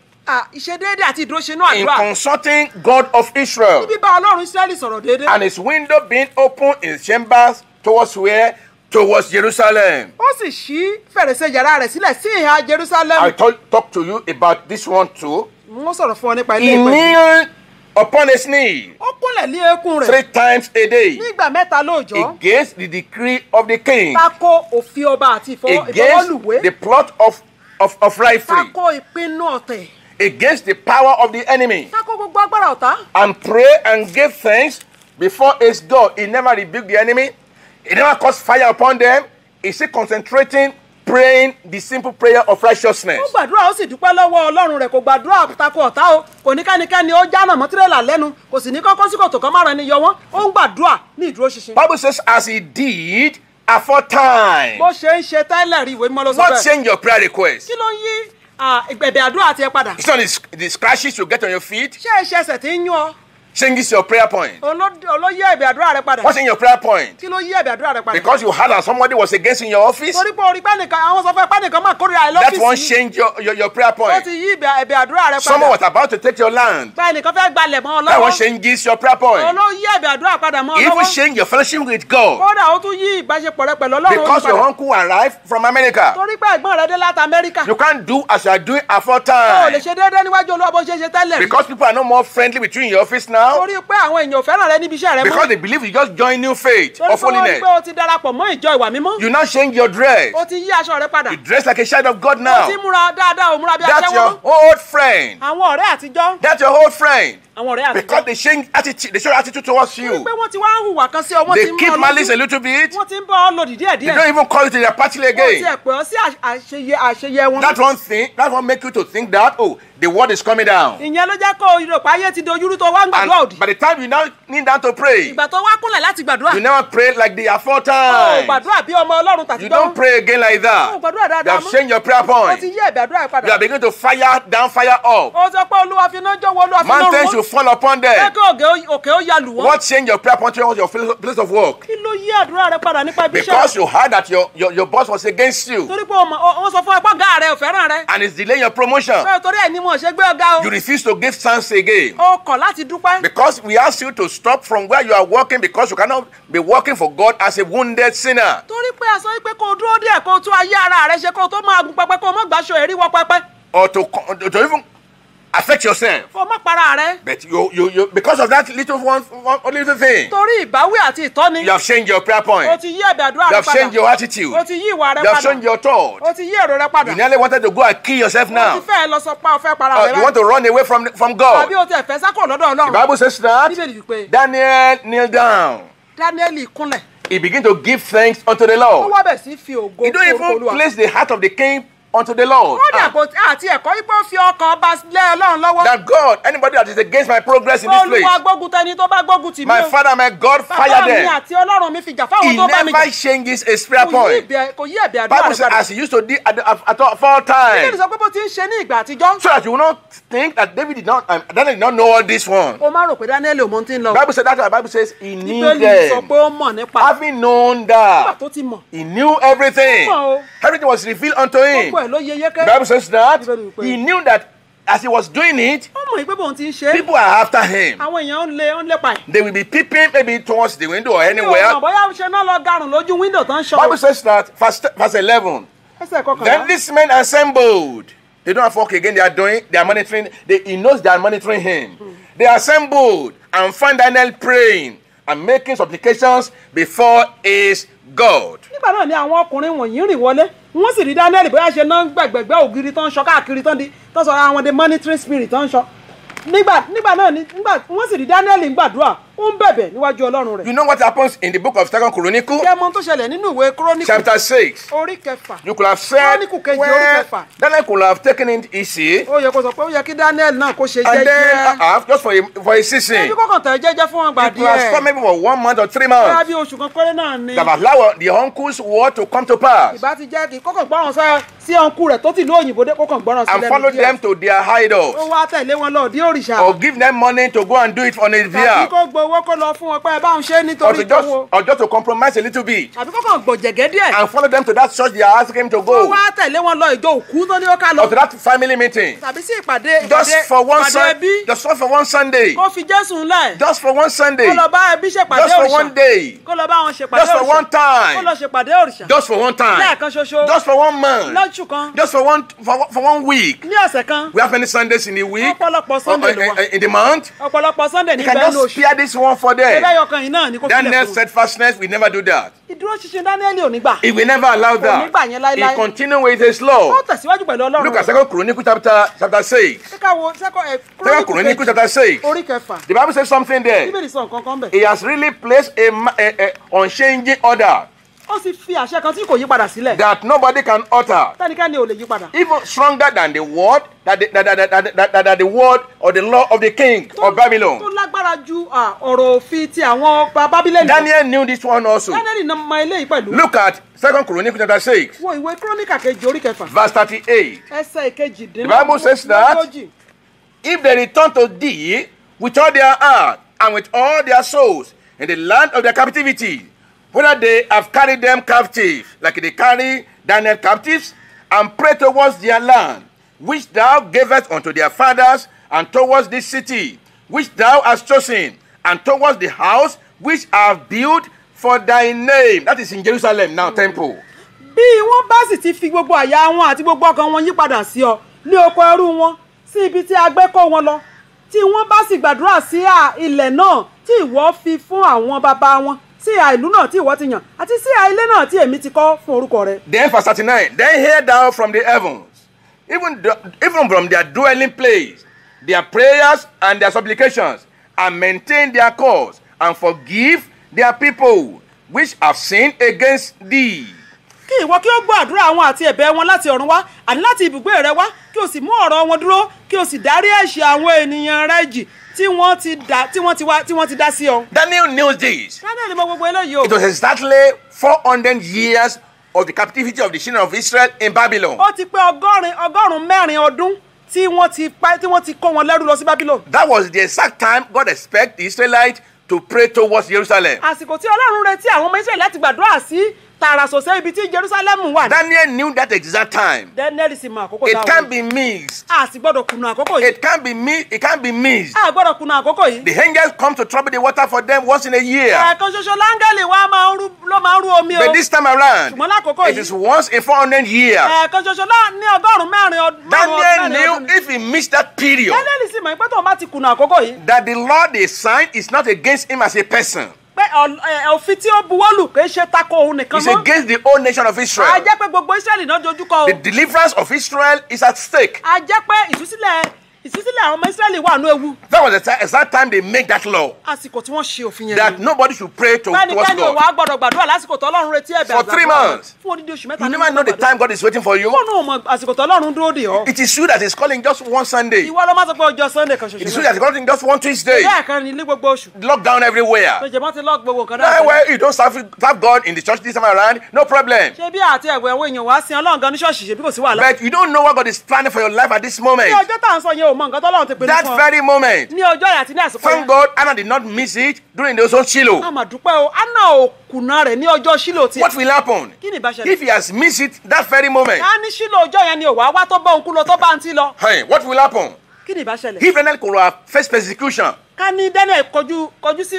ìṣedéédé àti ìdúróṣinú In àdúrà. consulting God of Israel. níbi bá Ọlọ́run Ísírẹ́lì sọ̀rọ̀ déédéé. And his window being open in his chambers Towards where? Towards Jerusalem. ó sì ṣí fèrèsé yàrá rẹ̀ sílẹ̀ sí ìhà Jerusalem. I talk to you about this one too. wọ́n sọ̀rọ̀ fún ọ nípa ilé He ìpè. kneeled upon his knee ó kúnlẹ̀ lé eékún rẹ̀ 3 times a day nígbà mẹ́ta lóòjọ́. against the decree of the king, tako òfin ọba àti against ìfọwọ́lùwé. the plot of rivalry, tako ìpinnu ọ̀tẹ̀. against the power of the enemy, tako gbogbo agbára ọ̀tá. and pray and give thanks before his God. He never rebuked the enemy. He never caused fire upon them. He's still concentrating, praying the simple prayer of righteousness. ó gbàdúrà ó sì dúpẹ́ lọ́wọ́ ọlọ́run rẹ̀ kò gbàdúrà tako ọ̀tá o kò ní kánikẹ́ni ó jánà mọ́ tírélà lẹ́nu kò sì ní kọ́kọ́ sí kòtò kan márùn-ún ẹni yọ wọ́n ó ń gbàdúrà ní ìdúró ṣinṣin. Bible says, as he did aforetime. bó ṣe ń ṣe tẹ́lẹ̀ rí ìwé mímọ́ ló sọ What bẹ́ẹ̀. change your prayer request? kí ló ń yí ìgbẹ̀bẹ̀ àdúrà tiẹ̀ padà. It's not the scratches you get on your feet. ṣé iṣẹ́ ẹsẹ̀ tí ń yún ọ Changes your prayer point. olóyè ẹ̀bẹ̀ àdúrà rẹ padà. What's in your prayer point? kí ló yí ẹ̀bẹ̀ àdúrà rẹ padà. Because you heard that somebody was against you in your office. torí pé orí pẹ́ nìkan àwọn sọ fún ẹ pé nìkan máa kórìíra ẹ That one lọ́fíìsì. changed your prayer ó point. ti yí ẹ̀bẹ̀ àdúrà rẹ Someone padà. was about to take your land. báyìí nìkan fẹ́ gbalẹ̀ mọ́ ọ That one lọ́wọ́. changes your prayer point. olóyè ẹ̀bẹ̀ àdúrà padà mọ́ ọ Even lọ́wọ́. change your fellowship with God. kódà ó tún yí ìbáṣepọ̀ rẹ pẹ̀lú ọlọ́run ó yí Because your padà. uncle arrived from America. torí pé ẹ̀gbọ́n rẹ dé láti Amẹ́ríkà. You can't do as you are doing o lè aforetime. ṣe déédéé níwájú Olúwa bó ṣe ṣe tẹ́lẹ̀ rí. Because people are no more friendly with you in your office now. torí pé àwọn èèyàn ò fẹ́ràn rẹ níbi iṣẹ́ rẹ Because mọ́. they believe you just join new faith torí of pé wọ́n rí holiness. pé o ti darapọ̀ mọ́ ìjọ ìwà mímọ́. You now change your dress. o ti yí aṣọ rẹ padà. You dress like a child of God o now. ti múra dáadáa o múra bí That's aṣẹ́wó your mọ́. old friend. àwọn ọ̀rẹ́ àtijọ́. That's your old friend. àwọn ọ̀rẹ́ Because àtijọ́. they change attitude, they show attitude towards torí you. pé wọ́n ti wá ń hùwà kan sí ọ wọ́n ti They ń keep mọ́ ọ malice a lójú. little bit. wọ́n ti ń bọ́ ọ lòdì They díẹ̀díẹ̀. don't even call you to their party wọ́n ti again. ẹ̀ pè ọ́ sí àṣeyẹ wọn. That one make you to think that, oh, the world is coming down. ìyẹn ló jẹ́ kó o rò pé ayé ti dojúrú tó wá ń gbàdúrà And òdì. by the time you now kneel down to pray, ìgbà tó wá kúnlẹ̀ láti gbàdúrà. you never pray like the o aforetime. gbàdúrà bí ọmọ Ọlọ́run You tàtijọ́. don't pray again like o that. gbàdúrà You dáadáa have mọ́. changed your prayer o ti point. yí ẹ̀bẹ̀ àdúrà You padà. are beginning to fire down, fire up. ó sọ pé Olúwa fi iná jó wo Olúwa fi iná Mountains run will wọ́n. fall upon jẹ́ them. kí òkè ó ya lù wọ́n. What change your prayer point towards your place of work? kí ló yí àdúrà rẹ padà nípa ibi iṣẹ́. Because you heard that your boss was against you torí pé wọ́n sọ fún ẹ pé ọ̀gá rẹ ò fẹ́ràn rẹ. and it's delaying your promotion. bẹ́ẹ̀ torí ẹ̀ ni mo ṣe gbé ọ̀gá o. You refuse to give thanks again. o kọ̀ láti dúpẹ́. Because we ask you to stop from where you are working because you cannot be working for God as a wounded sinner. torí pé a sọ pé kó o dúró díẹ̀ kó o tún ayé ara rẹ ṣe kó o tó máa gun pẹpẹ kó o má gbàṣọ èrí wọ pẹpẹ. Or to even affect yourself. kó o má para rẹ. But you because of that little one little thing, torí ìbáwí àti ìtọ́ni. you have changed your prayer point. o ti yí ẹ̀bẹ̀ àdúrà You rẹ have changed padà. your attitude. o ti yí ìwà rẹ You have changed padà. your thought. o ti yí èrò rẹ padà. You nearly wanted to go and kill yourself o now. ti fẹ́ lọ sọ pé o fẹ́ para Or rẹ you want to run away from God. tàbí o ti ẹ̀fẹ́ sákò lọ́dọ̀ The Ọlọ́run. Bible says that Bíbélì wípé Daniel kneeled down. Dáníẹ́lì kúnlẹ̀. He began to give thanks unto the ó Lord. wá bẹ̀ sí fi ògo He don't fún even Olúwa. place the heart of the king unto the Lord. ó dà kó àti ẹ̀kọ́ wípé ó fi ọkàn ọba lé Ọlọ́run lọ́wọ́. That God, anybody that is against my progress in this place, Olúwa gbógun tẹni tó bá gbógun tì mí my o. Father, my God, Bàbá fire mi them. àti Ọlọ́run mi fi jà fáwọn He tó bá mi never jà. changes his prayer point. Kò yí ẹ̀bẹ̀ àdúrà Bible rẹ says, padà. as he used to do at all Bíbélì times, sọ pé bó ti ń ṣe ní ìgbà àtijọ́. so that you will not think that Daniel did not know all this one. ó má rò pé Dáníẹ́lì ò mọ ohun tí ń lọ. Bible said that. The Bible says he knew Bíbélì sọ them. pé ó mọ̀ nípa Having known nígbà that, tó ti mọ̀. he knew everything. Ó mọ̀ o. Everything was revealed unto him. Gbogbo ẹ̀ ló yé yéké. The Bible says that Bíbélì wípé- he knew that as he was doing it, ó mọ̀ pé bóun ti ń ṣe é. people are after him. àwọn èèyàn ń lépa ẹ̀. They will be peeping maybe towards the window or mi ò mọ̀ anywhere. bóyá ṣe náà lọ garùn lójú wíńdò tán ṣọ́. Bible says that, verse 11. ẹsẹ̀ kọkànlá. Then these men assembled. They don't have work again. They are monitoring. He knows they are monitoring him. They assembled and found Daniel praying and making supplications before his God. nígbà náà ni àwọn ọkùnrin wọ̀nyí rìn wọlé wọ́n sì rí Dáníẹ́lì bóyá ṣe náà ń gbẹ̀gbẹ̀gbẹ́ ògiri tó ń ṣọ́ káàkiri tó ń sọ ara wọn the monitoring spirit tó ń ṣọ́ nígbà náà ni wọ́n sì rí Dáníẹ́lì ń gbàdúrà ó ń bẹ̀bẹ̀ níwájú Ọlọ́run rẹ̀. You know what happens in the book of 2 Chronicles, kí ẹ mọ̀ ohun tó ṣẹlẹ̀ nínú ìwé Kíróníkù chapter 6. orí kẹfà. You could have said, Chronicle kejì, well, orí kẹfà. Daniel could have taken it easy ó yẹ kó sọ pé ó yẹ kí Dáníẹ́lì náà kó ṣe and then jẹ́jẹ́. just for a season. ẹbí kọ̀ọ̀kan tẹ̀ jẹ́jẹ́ fún wọn gbà You could have stopped díẹ̀. maybe for 1 month or 3 bóyá months. bí oṣù kan péré náà ni. That allow the uncle's word to come to pass ìbá ti jẹ́ kí kọ́kàn gbọ́ràn sí ọ̀nkú rẹ̀ tó ti lú òyìnbó dé kọ́kàn gbọ́ràn sí and lẹ́nu follow díẹ̀. them to their ó idols wá tẹ̀lé wọn lọ dí òrìṣà. or give them money to go and do it on his tàbí behalf. kó gbowó owó kó lọ fún wọn pé ẹ bá ń ṣe nítorí owó. or just to compromise a little bit. àbí kọ́kàn gbọ̀jẹ̀gẹ́ díẹ̀. And follow them to that church they are asking him to wọ́n go. wá tẹ̀lé wọn lọ ìjọ òkú tó ní ó ká lọ. Or to that family meeting. tàbí sí ìpàdé Just for one ẹbí. just for one Sunday. kó fi Jésù ńlẹ̀. Just for one Sunday. kó lọ bá ẹbí ṣèpàdé Just for one òrìṣà. day. kó lọ bá wọn ṣèpàdé Just for one òrìṣà. time. kó lọ ṣèpàdé òrìṣà. Just for one time. lẹ́ẹ̀kan ṣoṣo. Just for one month. lóṣù kan. Just for one week. ní ọ̀sẹ̀ kan. We have many Sundays in a week. ọ̀pọ̀lọpọ̀ Sunday ló wà. In the month. ọ̀pọ̀lọpọ̀ Sunday ní You can bẹ́ẹ̀ just lóṣù. spare this one for them. ẹgbẹ́ yọkan yìí náà ni kò Daniel filẹ̀ fún. steadfastness, we never do that. ìdúró ṣinṣin Daniel ò ní gbà. He will never allow Kò ní gbà yẹn that. láéláé. He continue with his ó law. tẹ̀síwájú pẹ̀lú Ọlọ́run. Look at 2 Chronicles chapter 6. ṣé ká wo 2 Chronicles chapter 6. orí kẹfà. The Bible says something there. Bíbélì sọ nǹkan kan bẹ̀. He has really placed a unchanging order ó sì fi àṣẹ kan tí kò yí padà sílẹ̀. that nobody can alter. tẹ́nikẹ́ni ò lè yí padà. Even stronger than the word that the word or the law of the king of Babylon. tó lágbára ju ọ̀rọ̀ òfin ti àwọn ọba Bábílónì. Daniel knew this one also. Daniel náà mọ eléyìí pẹ̀lú. Look at 2 Chronicles chapter 6, wo ìwé Kíróníkà kejì orí kẹfà. verse 38. ẹsẹ̀ ìkejìdínlógójì. The Bible says that if they return to thee with all their heart and with all their souls in the land of their captivity, whether they have carried them captive, like they carry Daniel captives, and pray towards their land, which thou gavest unto their fathers, and towards this city, which thou hast chosen, and towards the house which I have built for thy name. That is in Jerusalem now, temple. bí wọ́n bá sì ti fi gbogbo àyà wọn àti gbogbo ọkàn wọn yí padà sí ọ ní oko ẹrú wọn sí ibi tí a gbé kó wọn lọ tí wọ́n bá sì gbàdúrà sí ilẹ̀ náà tí ìwọ fi fún àwọn bàbá wọn sí ìlú náà tí ìwọ ti yàn àti sí ilé náà tí èmi ti kọ́ fún orúkọ rẹ. Then verse 39, then hear thou from the heavens, even from their dwelling place, their prayers and their supplications, and maintain their cause, and forgive their people, which have sinned against thee. kí ìwọ kí ó gbọ́ àdúrà wọn àti ẹ̀bẹ̀ wọn láti ọ̀run wá àní láti ibùgbé rẹ wá kí o sì mú ọ̀rọ̀ wọn dúró kí o sì dárí ẹ̀ṣẹ̀ àwọn ènìyàn rẹ jì tí wọ́n ti dá sí ọ. Daniel knew this. Daniel mọ gbogbo eléyìí o. It was exactly 400 years of the captivity of the children of Israel in Babylon. ó ti pé ọgọ́rùn-ún mẹ́rin ọdún tí wọ́n ti kó wọn lẹ́rú lọ sí Babylon. That was the exact time God expected the Israelites to pray towards Jerusalem. àsìkò tí Ọlọ́run retí àwọn ọmọ Israẹli láti gbàdúrà sí tààrà sòsẹ́ ibi tí Jerusalem wà. Daniel knew that exact time. Daniel sì mọ àkókò It táwọn. can't be missed. a sì gbọ́dọ̀ kùnà àkókò yìí. It can't be missed. a gbọ́dọ̀ kùnà àkókò yìí. The angels come to trouble the water for them once in a year. ẹ̀ẹ̀kan ṣoṣo láńgẹ́lì wa ló máa ń rú omi o. But this time around, ṣùgbọ́n lákòókò it yìí. is once in 400 years. ẹ̀ẹ̀kan ṣoṣo ní ọgọ́rùn-ún mẹ́rin ọdún. Daniel knew if he missed that period, Daniel sì mọ̀ pé tóun bá ti kùnà àkókò yìí. that the law they signed is not against him as a person. pé òfin tí ó buwọ́lù kì í ṣe tako òun nìkan It's mọ́. against the whole nation of a Israel. jẹ́ pé gbogbo Israẹli náà dojúkọ o. The deliverance of Israel is at stake. a jẹ́ pé ìtúsílẹ̀ àwọn ọmọ Israẹli wà ní ewu. That was the exact time they make that law. àsìkò tí wọ́n ṣe òfin yẹn That ni. nobody should pray towards pẹ́nikẹ́ni ò God. wá gbọ́dọ̀ gbàdúrà lásìkò tó Ọlọ́run retí ẹ̀bẹ̀ For 3 months. fún odidi oṣù mẹ́ta. You never know the time God is waiting for you. fóònù ò mọ àsìkò tó Ọlọ́run dúró dè ọ́. It is you that is calling just one Sunday. ìwọ ló máa sọ pé ọjọ́ Sunday kan It is ṣoṣo. you that is calling just one Tuesday. bẹ́ẹ̀ kan ní ilé gbogbo oṣù. Lockdown everywhere. lójúmọ́ ti lọ́ọ̀ gbogbo nǹkan That way you don't serve God in the church this time around, no problem. ṣé bí àti ẹ̀wẹ̀ àwọn èèyàn wá sí Ọlọ́run gan ní ṣọ́ọ̀ṣì ṣe bí kò sí wàhálà. But you don't know what God is planning for your life at this moment. ní ọjọ́ tá à ń sọ yẹn ò mọ nǹkan tọ́lọ́run ti pinnu That fún ọ. very moment. ní ọjọ́ yẹn àti ní àsìkò Thank yẹn. God Anna did not miss it during the own Shiloh. a mà dúpẹ́ o Anna ò kùnà rẹ̀ ní ọjọ́ Ṣílò tiẹ̀. What will happen kí ni ìbá ṣẹlẹ̀? if he has missed it that very moment? ká ní Ṣílò ọjọ́ yẹn ni ò wá tó bá òun kú lọ tó bá ń tí lọ. Hey, what will happen kí ni ìbá ṣẹlẹ̀? if Daniel could have faced persecution ká ní Daniel kọjú sí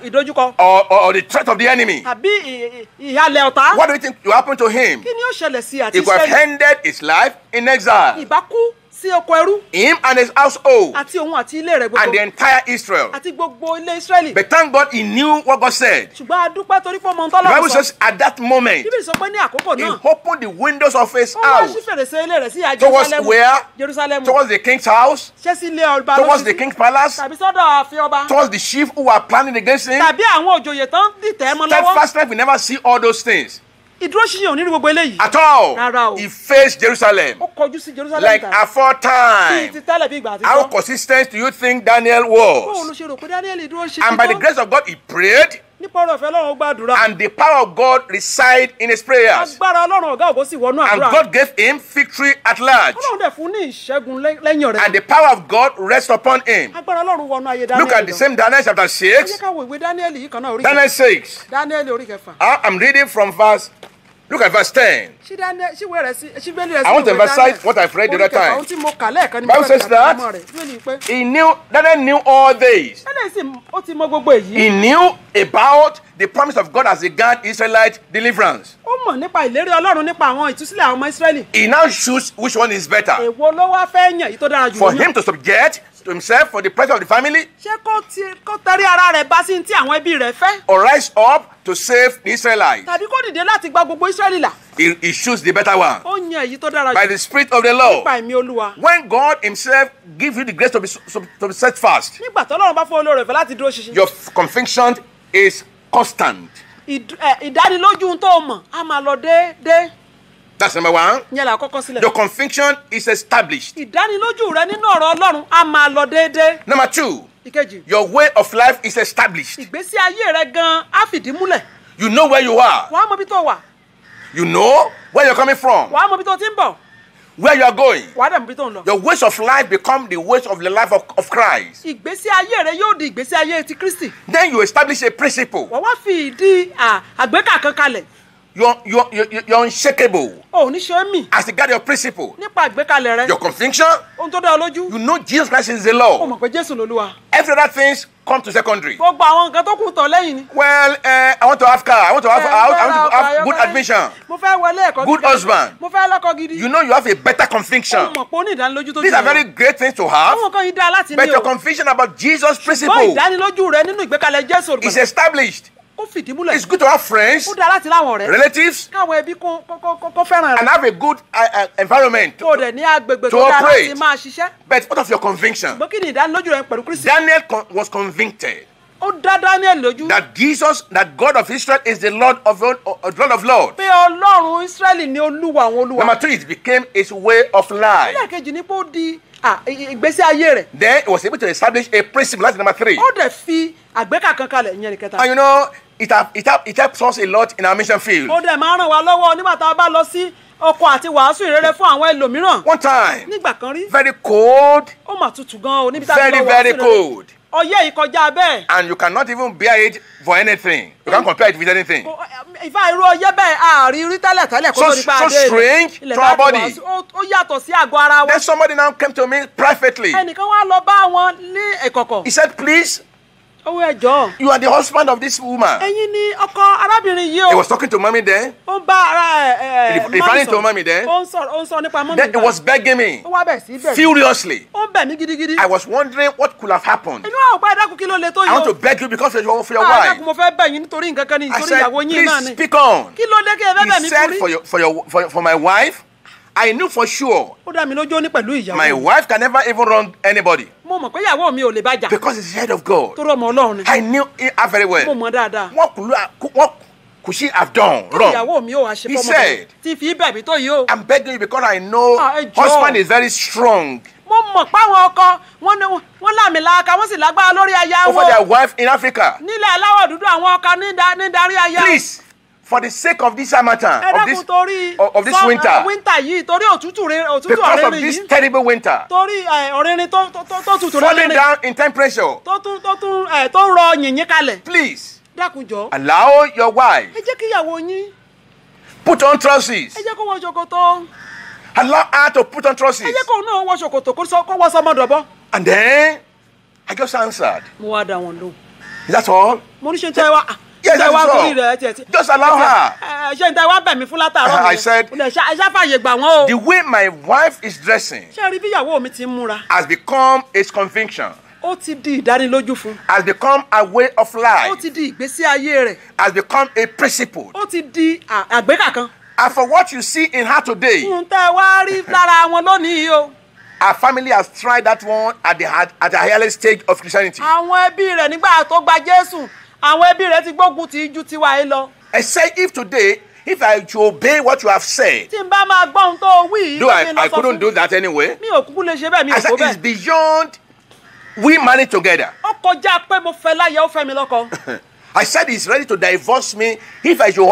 ìdojúkọ or the threat of the enemy? àbí ìhàlẹ̀ ọ̀tá. What do you think will happen to him? kí ni ó ṣẹlẹ̀ sí àti He could have Ísírẹ́lì? ended his life in exile. ìbá kú sí oko ẹrú Him and his household àti òun àti ilé rẹ̀ and the gbogbo entire Israel. àti gbogbo ilé Ísírẹ́lì. But thank God he knew what God said. ṣùgbọ́n a dúpẹ́ torí pé ọmọ The ntọ́lọ́run Bible sọ. says at that moment bíbélì sọ pé ní àkókò he náà opened the windows of his ó wá house sí fèrèsé ilé rẹ̀ sí ìhà towards Jerusalem. where? Jerusalem. Towards the king's house, ṣé sí ilé ọba towards lọ the sí king's palace, tàbí sọ́dọ̀ ààfin ọba towards the chief who are planning against him. tàbí àwọn òjòyè tán dìtẹ̀ mọ́ lọ́wọ́. Steadfastness, we never see all those things ìdúró ṣíṣe ò ní rí gbogbo eléyìí. at all. Rárá o. He faced Jerusalem ó kọjú sí Jerusalem like tàbí aforetime. ti tẹ́lẹ̀ bí ìgbà How àtijọ́. consistent do you think Daniel báwo ló was? ṣe rò pé Daniel dúró ṣe And by the tó? grace of God, he prayed. nípa ọ̀rọ̀ ìfẹ́ Ọlọ́run ó gbàdúrà. And the power of God reside in his prayers. Agbára Ọlọ́run ọ̀gá ògo sì wọnú And àdúrà. God gave him victory at large. Ọlọ́run dẹ̀ fún ní ìṣẹ́gun lẹ́yìn rẹ̀. And the power of God rests upon him. Agbára Ọlọ́run wọnú ayé Daniel. Look at the same Daniel chapter Ẹ jẹ́ 6. ká wo ìwé Daniel yìí kan náà orí Daniel kẹfà. 6. Daniel orí kẹfà. I'm reading from verse. Look at verse 10. Ṣí Daniel ṣí ìwé rẹ̀ sí ṣí bẹ́ẹ̀lì rẹ̀ sí I want to ìwé emphasize Daniel. what I've read the Orí other kẹfà, time. ohun tí mo kà lẹ́ẹ̀kan ni mo Bible fẹ́ says kà that lọ́mọ rẹ̀. Bíbélì pé Daniel knew all this. Daniel sì ó ti mọ gbogbo èyí. He knew about the promise of God as regard Israelite deliverance. Ó mọ̀ nípa ìlérí Ọlọ́run nípa àwọn ìtúsílẹ̀ àwọn ọmọ Ísírẹ́lì. He now chooses which one is better. Èwo ló wá fẹ́ yàn èyí tó dára jù For lọ? him to subject to himself for the pleasure of the family, Ṣé kó tẹrí ara rẹ̀ bá sí ti àwọn ẹbí rẹ̀ fẹ́? or rise up to save the Israelites. Tàbí kó dìde láti gba gbogbo Ísírẹ́lì là? He chooses the better one. Ó yan èyí tó dára By jù the Spirit of the Lord. nípa ẹ̀mí Olúwa. When God himself gives you the grace to be set fast, Nígbà tó Ọlọ́run bá fún olóore ọ̀fẹ́ láti dúró ṣinṣin. your conviction is constant. Ìdánilójú ohun tó mọ̀ á máa lọ déédéé. That's number one. Yẹn là kọ́kọ́ sílẹ̀. Your conviction is established. Ìdánilójú rẹ nínú ọ̀rọ̀ Ọlọ́run á máa lọ déédéé. Number two, Ìkejì. your way of life is established. Ìgbésí ayé rẹ gan á fìdí múlẹ̀. You know where you are. Wàá mọ ibi tó wà. You know where you're coming from. Wàá mọ ibi tó ti ń bọ̀. Where you are going. Wàá dẹ̀ mọ ibi tó ń lọ. Your ways of life become the ways of the life of Christ. Ìgbésí ayé rẹ yóò di ìgbésí ayé ti Kristi. Then you establish a principle. Wàá wá fi ìdí àgbékà kan kalẹ̀. You're unshakable O ò ní ṣe é mì as regard your principle. nípa àgbékalẹ̀ rẹ. Your conviction, Ohun tó dá ọ lójú. you know Jesus Christ is the O Lord. mọ̀ pé Jésù lolúwa. Every other things come to secondary. Gbogbo àwọn nǹkan tó kù tọ̀ lẹ́yìn ni. Well, I want to have car. I want to have good admission. Mo fẹ́ wọlé ẹ̀kọ́ Good gíga. husband. Mo fẹ́ lọ́kọ gidi. You know you have a better O conviction. mọ̀ pé ó ní ìdánilójú tó These jù are very lọ. great things to have. Àwọn nǹkan yìí dá láti But ní your o. conviction about Jesus' Ṣùgbọ́n principle ìdánilójú rẹ nínú ìgbékalẹ̀ Jésù is olùgbàlà. established. Ó fìdí múlẹ̀. It's good to have friends, Ó dá láti láwọn ọ̀rẹ́. relatives, Káwọn ẹbí kó fẹ́ràn and rẹ̀. have a good environment. Kó o dẹ̀ ní agbègbè To tó dára operate. láti máa ṣiṣẹ́. But what of your conviction? Ṣùgbọ́n kí ni ìdánilójú rẹ pẹ̀lú Kristi? Daniel was convicted Ó dá Daniel lójú. that God of Israel is the Lord of Lords. Pé Ọlọ́run Ísírẹ́lì ni Olúwa àwọn olúwa. Number two, it became his way of life. Ẹlẹ́ẹ̀kejì ni pé ó di ìgbésí ayé rẹ̀. Then he was able to establish a principle. That's number three. Ó dẹ̀ fi àgbékà kan kalẹ̀ ìyẹn ní kẹta. And you know, it helps us a lot in our mission field. Ó dẹ̀ máa ràn wá lọ́wọ́ nígbà tá a bá lọ sí oko àti wàásù ìrere fún àwọn ẹlòmíràn. One time, Nígbà kan rí, very cold, ó mà tutù gan-an o níbi tá a ti very, lọ very wàásù ìrere. cold. Ọyẹ́ yìí kọjá bẹ́ẹ̀. And you cannot even bear it for anything. You can't compare it with anything. Ìfà irú ọyẹ́ bẹ́ẹ̀ àárí rí tẹ́lẹ̀ kó tó nípa So adé strange to our body. Ó yàtọ̀ sí àgọ́ ara wa. Then somebody now came to me privately. Ẹnìkan wá lọ bá wọn ní ìkọ̀kọ̀. He said, please, Owó ẹjọ́. you are the husband of this woman. Ẹ̀yin ni ọkọ arábìnrin yìí He o. was talking to mommy then. Ó ń bá ara Referring to mommy then. Ó ń sọ nípa mọ́mí. Then he was begging me Ó wá bẹ̀ sí bẹ̀. furiously. Ó ń bẹ̀ mí gidigidi. I was wondering what could have happened. Inú àwọn ọ̀pá ẹ̀dákun kí ló le tó yìí I o. want to beg you because of your Ẹ̀dákun wife. mo fẹ́ bẹ̀ yín nítorí nǹkan kan ni I nítorí said, ìyàwó yín náà please ni. speak on. Kí ló dé kí ẹ fẹ́ bẹ̀ He mí said torí? for my wife, I knew for sure Ó dá mi lójú ó ní pẹ̀lú ìyàwó. my wife can never even wrong anybody Mo mọ̀ pé ìyàwó mi ò lè bá jà. because he's the head of God. Torí ọmọ Ọlọ́run ni. I knew her very Mo well. mọ̀ dáadáa. What could she have done Kí wrong? ìyàwó mi ò wá ṣe He fọ́mọ said, tí fi bẹ̀ mí tó yìí o. I'm begging you because I know ẹ jọ̀ọ́. husband is very strong Mo mọ̀ páwọn ọkọ wọ́n làmìlaka wọ́n sì lágbára lórí aya over their wọn. wife in Africa. Nílẹ̀ aláwọ̀ dúdú àwọn ọkọ ní darí aya. Please, for the sake of this harmattan, Ẹ̀dákun torí of this winter, winter yìí torí òtútù because of ọ̀rẹ́rin this yìí. terrible winter, Torí ọ̀rẹ́rin tó tutù falling rẹ́rìn down in temperature, tó ń rọ yìnyín kalẹ̀. please Dákun jọ̀ọ́. allow your wife Ẹ jẹ́ kí ìyàwó yín. put on trousers. Ẹ jẹ́ kó wọ ṣòkòtò. Allow her to put on trousers. Ẹ jẹ́ kó náà wọ ṣòkòtò kó wọ sọmọdọ̀bọ. And then I just answered. Mo wá dá wọn lóhùn. Is that all? Mo ní ṣe ń tẹ́ wá. Yes, tẹ́ wá that's torí all. rẹ̀ tiẹ̀. Just allow her. Ṣé ń tẹ́ wá bẹ̀ mí fún látàárọ̀ I said- ẹ ṣàfàyè gbà wọ́n o. The way my wife is dressing Ṣé rí bí ìyàwó mi ti ń múra? has become his conviction, Ó ti di ìdánilójú fún. has become a way of Ó life, ti di ìgbésí ayé rẹ̀. has become a principle. Ó ti di àgbékà kan. And for what you see in her today, Ń tẹ́ wá rí lára wọn lónìí o. our family has tried that one at the highest stage of Christianity. Àwọn ẹbí rẹ̀ nígbà tó gba Jésù, àwọn ẹbí rẹ̀ ti gbógun ti ju tiwa yìí lọ. I say if today, if I should obey what you have said, Tí n bá máa gbọ́ ohun tó wí yìí, though tó fi lọ I sọ couldn't fún- do that anyway, Mi ò kúkú lè ṣe bẹ́ẹ̀, mi I ò said kó it's bẹ́ẹ̀. beyond we married together. Ó kọjá pé mo fẹ́ láyé ó fẹ́ mi lọ́kọ. I said he's ready to divorce me if I should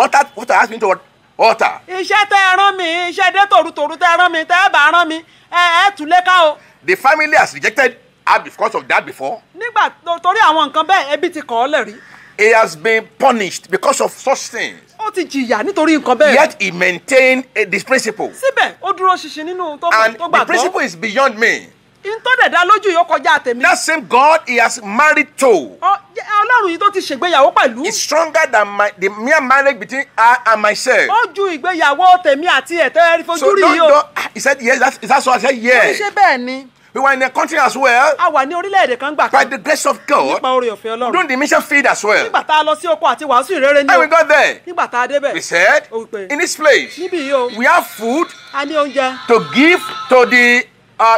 ask me to alter. iṣẹ́ tẹ́ ẹ rán mi iṣẹ́ dé tòrutòru tẹ́ ẹ rán mi tẹ́ ẹ bá rán mi ẹ tún lé ká o. The family has rejected her because of that before. nígbà torí àwọn nǹkan bẹ́ẹ̀ ẹbí ti kọ̀ ọ́ lẹ̀ rí. He has been punished because of such things. ó ti jìyà nítorí nǹkan bẹ́ẹ̀. Yet he maintained this principle. síbẹ̀ ó dúró ṣinṣin nínú tó And the gbàgbọ́. principle is beyond me. ìtọ́dẹ̀dá lójú yóò kọjá tèmi. That same God he has married to ọlọ́run yìí tó ti ṣègbéyàwó pẹ̀lú. is stronger than the mere marriage between her and myself. ó ju ìgbéyàwó tèmi àti ẹ̀tẹ́ rí fojú So rí yìí o. don't, he said yes, is that so? I said ó ní yes. ṣe bẹ́ẹ̀ ni We were in a country as well. a wà ní orílẹ̀-èdè kan gbà By kan the grace of God, nípa oore ọ̀fẹ́ ọlọ́run. during the mission field as well. nígbà tá a lọ sí oko àti wàásù ìrere ní When o. we got there, nígbà tá a débẹ̀ we said, ó wí pé in this place, níbí yìí o we have food a ní oúnjẹ. to give to the,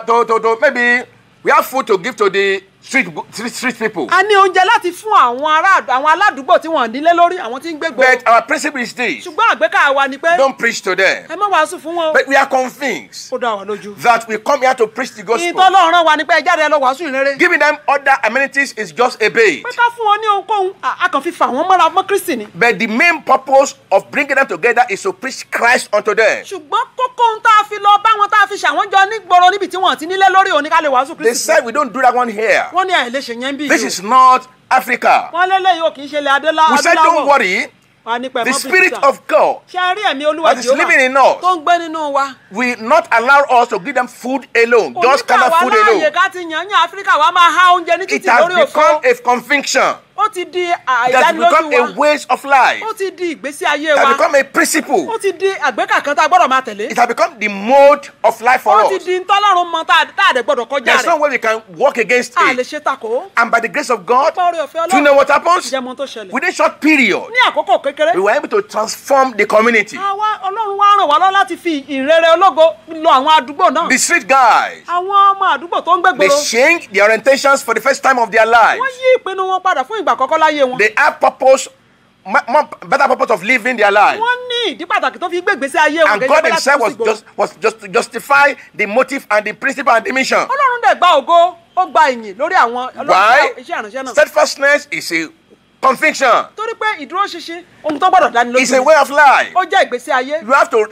to maybe, we have food to give to the street people. a ní oúnjẹ láti fún àwọn aládùúgbò tí wọ́n nílé lórí àwọn tí ń gbé gbòòrò. But our principle is this, ṣùgbọ́n àgbékà wa ni pé don't preach to them. ẹ má wàásù fún wọn o. But we are convinced ó dá wa lójú. that we come here to preach the gospel. ìtọ́lọ́run wa ni pé ẹ jáde lọ wàásù ìrere. Giving them other amenities is just a bait. pé ká fún wọn ní ohunkóhun a kàn fi fà wọ́n mọ́ra mọ́ Kristi ni. But the main purpose of bringing them together is to preach Christ unto them. ṣùgbọ́n kókó ohun tá a fi lọ bá wọn tá a fi ṣàwọn jọ nígboro níbi tí wọ́n ti nílé lórí òní ká lè wàásù They Kristi. said we don't do that one here. wọ́n ní àìlèṣe yẹn bí This yìí is not Africa. wọ́n lélẹ́yìí ò kì í ṣe ilẹ̀ We said don't worry. wà ní pẹ̀lú The Spirit of God ṣe rí ẹ̀mí Olúwa that is living in Jèhófà us tó ń gbé nínú wa. will not allow us to give them food alone, just kind of oníkàwá food láàyè alone. ká ti yàn yàn Áfíríkà wa máa há oúnjẹ ní It títì has lórí òfo. become a conviction. ó ti di It has àìdánilójú become a wa. ways of life. ó ti di ìgbésí ayé It has wa. become a principle. ó ti di àgbékà kan tá a gbọ́dọ̀ máa tẹ̀lé. It has become the mode of life for ó ti us. di ntọ́lọ́run mọ tá a dẹ̀ gbọ́dọ̀ kọjá There's no rẹ̀. way we can walk against a lè it. ṣe takò. And by the grace of God, nípa oore ọ̀fẹ́ do you know what happens? jẹ́ mọ tó ṣẹlẹ̀. Within a short period, ní àkókò kékeré. we were able to transform the community. Ọlọ́run wá ràn wá lọ láti fi ìrere ológo lọ àwọn àdúgbò náà. The street guys, àwọn ọmọ àdúgbò tó ń they gbégboro. changed their orientations for the first time of their lives. wọ́n yí ìpinnu wọn padà fún ìgbà àkọ́kọ́ láyé wọn. They have purpose, more better purpose of living their life. wọ́n ní ìdí pàtàkì tó fi gbé ìgbésí ayé wọn. And kì í ṣe God pé láti himself kú sí ìgboro. was just to justify the motive and the principle and the mission. Ọlọ́run dẹ̀ gba ògo ó gba ìyìn lórí àwọn Why? iṣẹ́ ìránṣẹ́ náà. Steadfastness is a conviction. torí pé ìdúróṣinṣin ohun tó gbọ́dọ̀ dání lójú It's a way of life. ó jẹ́ ìgbésí ayé. You have to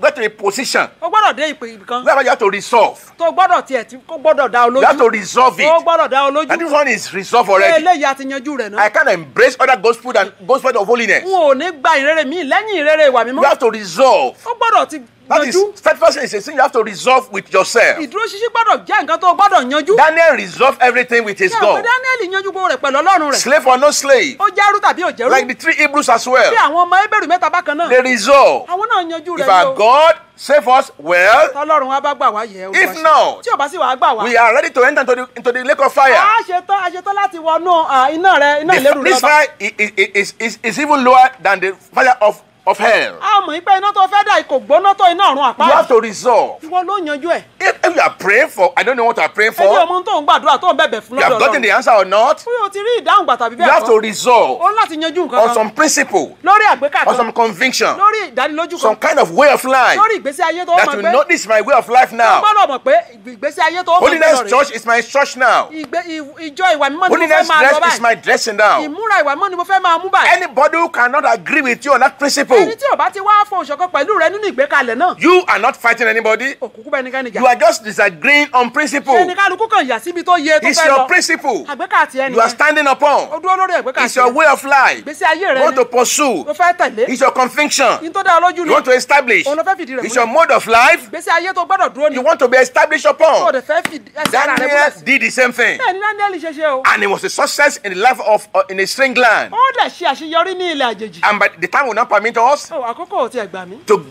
get to a position ó gbọ́dọ̀ dé ipò kan where you have to resolve. tó gbọ́dọ̀ tiẹ̀ tí kó gbọ́dọ̀ dá ọ You have to lójú. resolve ó it. gbọ́dọ̀ dá ọ lójú. And this one is resolved pé already. eléyìí a ti yanjú rẹ̀ náà. I can't embrace other gospel than gospel of holiness. n ò ní gba ìrere mi lẹ́yìn ìrere ìwà mímọ́. You have to resolve. ó gbọ́dọ̀ ti That is, yanjú. steadfastness is a thing you have to resolve with yourself. ìdúróṣinṣin gbọ́dọ̀ jẹ́ nǹkan tó gbọ́dọ̀ yanjú. Daniel resolved everything with his ṣé àwọn God. Dáníẹ́lì yanjú gbogbo rẹ̀ pẹ̀lú Ọlọ́run rẹ̀. Slave or no slave. ó jẹ́rú tàbí ò jẹ́rú. Like the three Hebrews as well. bí àwọn ọmọ Hébérù mẹ́ta bákan náà. They resolve. àwọn náà yanjú If rẹ̀ our God save us, well, tọ́lọ́run wa bá gbà wá yẹ̀ ẹ́. if not, tí ò bá sì wàá gbà wá. we are ready to enter into the lake of fire. a ṣetán láti wọnú iná ìléru This lọ́ba. fire is even lower than the fire of hell. a mọ̀ pé iná tó fẹ́ dà kò gbóná tó iná ọ̀run You have àpá. to resolve. ìwọ ló yanjú ẹ̀. If you are praying for, I don't know what you are praying ẹbí for, ọmọ tó ń gbàdúrà tó ń bẹ̀bẹ̀ fún you have lọ́dọ̀ gotten Ọlọ́run. the answer or not, bóyá o ti rí ìdáhùn gbà tàbí you bẹ́ẹ̀ have to kọ́. resolve o ní láti yanjú nǹkan on kan. some principle, lórí àgbékà on kan. some conviction, lórí ìdánilójú some kan. kind of way of life lórí ìgbésí ayé tó that mọ̀ you pé. know this is my way of life o now. gbọ́dọ̀ mọ̀ pé ìgbésí ayé tó mọ̀ pé Holiness lọ rè. church is my church now. ìjọ ìwà mímọ́ ni mo fẹ́ Holiness máa lọ dress is my báyìí. dressing now. ìmúra ìwà mímọ́ ni mo fẹ́ máa mú báyìí. Anybody who cannot agree with you on that principle, ẹni tí ò bá ti wá fọ òṣọ̀kan pẹ̀lú rẹ nínú ìgbékalẹ̀ náà. you are not fighting anybody. òkùnkùn bẹ́ẹ̀ ni ká níjà. You are just disagreeing on principle. ṣé ni kálukú kan yà síbi tó yẹ tó It's fẹ́ your lọ. principle àgbékà tiẹ̀ you are nìyẹn. standing ó upon. dúró lórí àgbékà It's your tiẹ̀. way of life. ìgbésí ayé You rẹ want ni to pursue. tó fẹ́ tẹ̀lé. It's your conviction. ní tó dá ọ lójú You want to ni. establish. òun ló fẹ́ fìdí rẹ̀ It's your múlẹ̀. mode of life. ìgbésí ayé tó gbọ́dọ̀ dúró ni. You want to be established tó upon. dẹ̀ fẹ́ fìdí ẹsẹ̀ ara rẹ Daniel múlẹ̀ sí. did the same thing. bẹ́ẹ̀ ni Dáníẹ́lì ṣe ṣe o. And it was a success in the life of in a strange land. ó dẹ̀ ṣe àṣeyọrí ní ilẹ̀ àjèjì. And by the time will not permit us ó àkókò ò tiẹ̀ gbà mí. to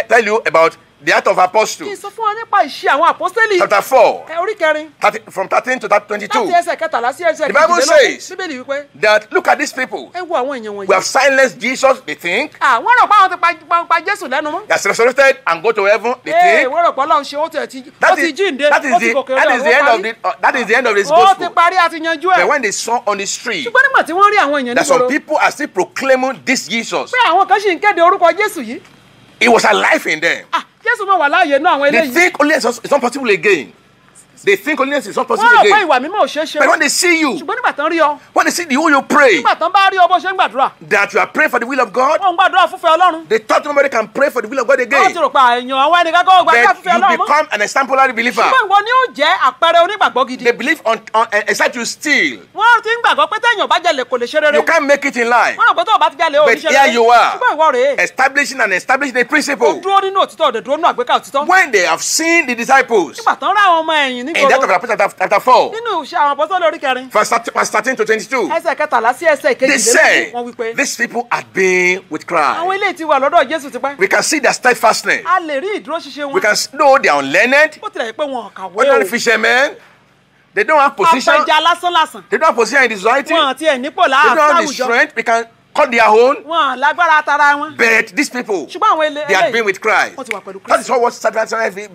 tell you about the Act of kí n Apostles, sọ fún ọ nípa ìṣe àwọn àpọ́sítélì. chapter 4, orí kẹrin. from 13 to 22. láti ẹsẹ̀ kẹtàlá sí ẹsẹ̀ The Bible kejìlélógún. says- bíbélì wípé That look at these people. ẹ wo àwọn èèyàn We wọ̀nyí. have silenced Jesus, they think. àwọn rò pé àwọn ti pa Jésù lẹ́nu mọ́. He has resurrected and go to heaven, they think. wọ́n rò pé Ọlọ́run ṣe ó ti That jíǹde that is ó ti gòkè the end of this ó ti gospel. parí àti yanjú But ẹ̀. when they saw on the street ṣùgbọ́n nígbà tí wọ́n rí àwọn èèyàn that some nígboro people are still proclaiming this Jesus, pé àwọn kan sì ń kéde orúkọ Jésù yìí. it was alive in them. Jésù máa wà láàyè náà àwọn They eléyìí. think only it's not possible again. They think holiness is not possible wọ́n rò pé again. ìwà mímọ́ ò ṣeé ṣe But when they see you, ṣùgbọ́n nígbà tán rí ọ when they see the way you pray, nígbà tán bá rí ọ bó ṣe ń gbàdúrà that you are praying for the will of God, wọ́n ń gbàdúrà fúnfẹ́ Ọlọ́run they thought nobody can pray for the will of God wọ́n again. ti rò pé àyàn àwọn ẹnìkan kọ́ gbàdúrà But fúnfẹ́ you Ọlọ́run mọ́ become an exemplary believer. ṣùgbọ́n ìwọ ni ó jẹ́ àpẹẹrẹ onígbàgbọ́ gidi They believe on except you steal, wọ́n ti ń gbàgbọ́ pé téèyàn bá jalè kò lè ṣe rere you can't make it in life. wọ́n rò pé tó o bá ti jalè ò ní But ṣe here rere you are, ṣùgbọ́n ìwọ rèé establishing a ó principle. dúró nínú òtítọ́ òde dúró nínú àgbékà òtítọ́ When they have seen the disciples, nígbà tán rá àwọn ọmọ ẹ̀yìn in that of nígboro Apostles chapter 4, nínú iṣẹ́ àwọn apọ́sítélì orí kẹrin verse 13 to 22, ẹsẹ̀ kẹtàlá sí ẹsẹ̀ they kejìlélógún say, wọ́n wí pé these people had been with àwọn Christ. ilé ti wà lọ́dọ̀ Jésù tipẹ́ We can see their steadfastness. a lè rí ìdúró ṣinṣin We wọn can know they are unlearned, bó tilẹ̀ jẹ́ pé wọn ò kàwé ordinary o fishermen. They don't have position. apẹja lásánlàsàn They don't have position in the society. wọn àti ẹ̀ nípò They don't have the láwùjọ strength. We can cut their own. wọn lágbára tara wọn But these people, ṣùgbọ́n àwọn ilé they had been with Christ. wọ́n ti wà pẹ̀lú That is Kristi what steadfastness is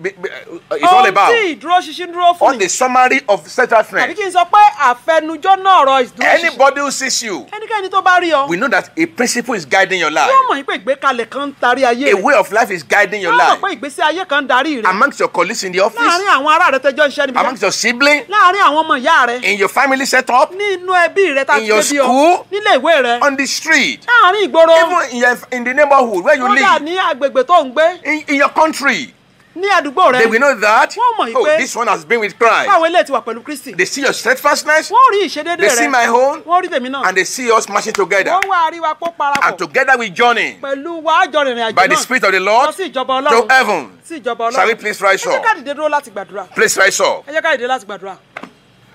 all ohun tí about. ìdúró ṣinṣin dúró fún On ni the summary of tàbí steadfastness, kí n sọ pé àfẹnujọ́ náà ọ̀rọ̀ ìdúró ṣinṣin anybody who sees you, ẹnikẹ́ni tó bá rí ọ we know that a principle is guiding your life. yóò mọ̀ yín pé ìgbékalẹ̀ kan ń darí ayé A rẹ̀ way of life is guiding your yóò mọ̀ pé life. ìgbésí ayé kan ń darí rẹ̀ Amongst your colleagues in the office, láàárín àwọn ará rẹ tẹjọ́ ń ṣiṣẹ́ níbi amongst your siblings, láàárín àwọn ọmọ ìyá rẹ in your family setup, nínú ẹbí rẹ tá a in ti your débi ọ school, nílé ìwé rẹ on the street, láàárín ìgboro even in the neighborhood where you kódà live, ní agbègbè tó ń gbé in your country. ní àdúgbò rẹ They will know that, wọ́n mọ̀ oh, pé this one has been with Christ. káwọn eléyìí ti wà pẹ̀lú Kristi They see your steadfastness, wọ́n rí ìṣedédé they see rẹ my own, wọ́n rí tèmi náà and they see us marching together. wọ́n wá àríwá pọ̀ And parapọ̀ together we journey pẹ̀lú wa àjọ rìnrìn àjò by the náà Spirit of the lọ Lord sí ìjọba to Ọlọ́run heaven. sí ìjọba Shall we Ọlọ́run please rise ẹ jẹ́ ká up? dìde dúró láti gbàdúrà Please rise up. ẹ jẹ́ ká dìde láti gbàdúrà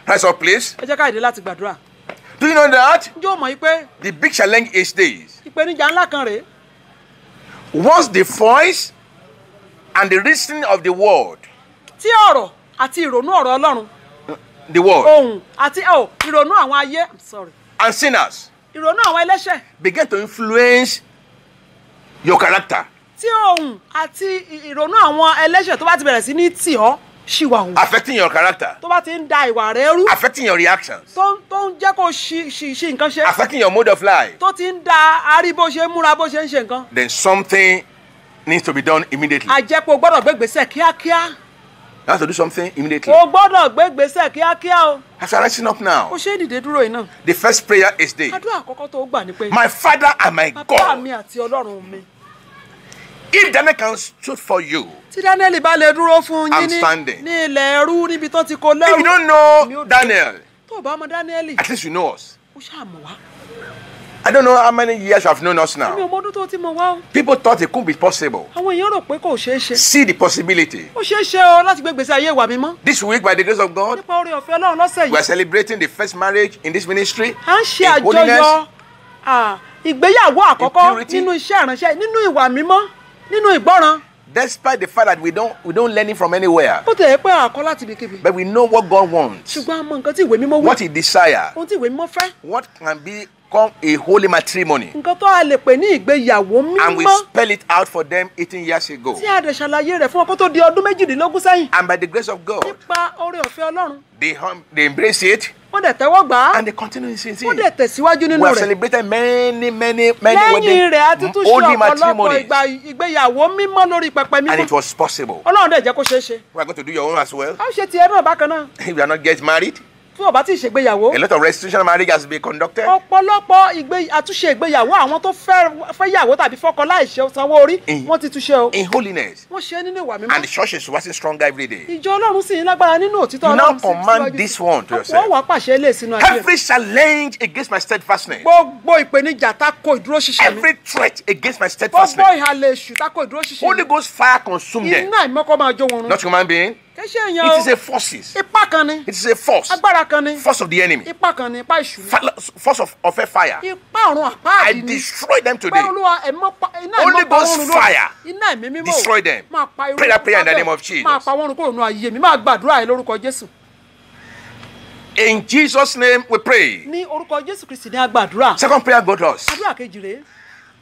Rise up, please. ẹ jẹ́ ká dìde láti gbàdúrà Do you know that? ǹjẹ́ o mọ̀ yìí pé The big challenge is this. ìpèníjà ńlá kan rèé Once the voice and the reasoning of the word, tí ọ̀rọ̀ àti ìrònú ọ̀rọ̀ Ọlọ́run the word, ohùn àti ìrònú àwọn ayé I'm sorry and sinners ìrònú àwọn ẹlẹ́ṣẹ̀ begin to influence your character, tí ohùn àti ìrònú àwọn ẹlẹ́ṣẹ̀ tó bá ti bẹ̀rẹ̀ sí ní tì ọ́ ṣìwà hù affecting your character, tó bá ti ń da ìwà rẹ rú affecting your reactions, tó ń jẹ́ kó ṣì nǹkan ṣe affecting your mode of life, tó ti ń da arí bó ṣe ń múra bó ṣe ń ṣe nǹkan then something needs to be done immediately. a jẹ́ pé o gbọ́dọ̀ gbé gbèsè kíákíá You have to do something immediately. o gbọ́dọ̀ gbé gbèsè kíákíá o As you're rising up now, o ṣe é dìde dúró yìí náà the first prayer is this. àdúrà àkọ́kọ́ tó gbà ni pé My Father and my bàbá God, mi àti Ọlọ́run mi if Daniel can stood for you, tí Dáníẹ́lì bá lè dúró fún I'm yín standing. ní ilẹ̀ ẹrú níbi tó ti kó if lẹ́rú you don't know Daniel, tó o bá mọ Dáníẹ́lì at least you know us. ó ṣàmọ̀ wá I don't know how many years you have known us mi ò now. mọ ọdún tó ti mọ̀ wá o People thought it couldn't be possible. àwọn èèyàn rò pé kò ṣeé ṣe See the possibility. ó ṣeé ṣe o láti gbé gbèsè ayé ìwà mímọ́ This week, by the grace of God, nípa oore ọ̀fẹ́ Ọlọ́run lọ́sẹ̀ we are yìí celebrating the first marriage in this ministry. à ń ṣe in holiness, àjọyọ̀ ìgbéyàwó àkọ́kọ́ purity. nínú iṣẹ́ ìránṣẹ́ nínú ìwà mímọ́ nínú ìgbọ́ràn despite the fact that we don't learn it from anywhere, bó tẹ̀ ẹ́ pé àkọ́ láti ibikíbi but we know what God wants, ṣùgbọ́n a mọ nǹkan tí ìwé mímọ́ wí what He desires, ohun tí ìwé mímọ́ fẹ́ what can become a holy matrimony, nǹkan tó a lè pè ní ìgbéyàwó and we mímọ́ spell it out for them 18 years ago. tí a dẹ̀ ṣàlàyé rẹ̀ fún ọ kó tó di ọdún méjìdínlógún sẹ́yìn And by the grace of God, nípa oore ọ̀fẹ́ Ọlọ́run they embrace it wọ́n dẹ̀ tẹ́wọ́ gbà á and they continue in wọ́n dẹ̀ it. tẹ̀síwájú We nínú have rẹ̀ celebrated many lẹ́yìn rẹ̀ a ti tún ṣe holy ọ̀pọ̀lọpọ̀ matrimonies, ìgbéyàwó mímọ́ lórí pẹpẹ and mímọ́ it was possible. Ọlọ́run dẹ̀ jẹ́ kó ṣeé ṣe We are going to do your own as well. a ó ṣe tiẹ̀ náà bákan náà If you are not yet married, tí o bá ti ṣègbéyàwó a lot of restitution marriage has been conducted. ọ̀pọ̀lọpọ̀ àtúnṣe ìgbéyàwó àwọn tó fẹ́ yàwó tàbí fọ́kọ láìṣe sanwó orí wọ́n ti túnṣe o In holiness, wọ́n ṣe é nínú ìwà and mímọ́ the church is waxing stronger every day. ìjọ Ọlọ́run sì ń lágbára nínú òtítọ́ You now Ọlọ́run sí command síwájú. this one to wọ́n yourself. wàá pàṣẹ ilé ìsinú ayé rẹ̀. Every challenge against my steadfastness, gbogbo ìpèníjà tako ìdúró ṣinṣin mi every threat against my gbogbo steadfastness, ìhàlẹ̀ èṣù tako ìdúró ṣinṣin Holy mi Ghost fire consume them. iná ìmọ́kọ́ máa jó wọn run Not human being. kì í ṣe èèyàn It is o a forces. ipá kan ni It is a force. agbára kan ni Force of the enemy. ipá kan ni ipá èṣù ni Force of a fire. ipá ọ̀run I àpáàdì ni destroy them pé today. olúwa iná Holy ìmọ̀ pa Ghost wọ́n run lónìí fire. iná ẹ̀mí mímọ́ Destroy them. máa pa irú Pray that prayer in the bẹ́ẹ̀. name of Jesus. máa pa wọ́n run kúrò nínú ayé mi máa gbàdúrà ẹ̀ lórúkọ Jésù In Jesus' name we pray. ní orúkọ Jésù Kristi ní agbàdúrà Second prayer, go to us. àdúrà kejì rèé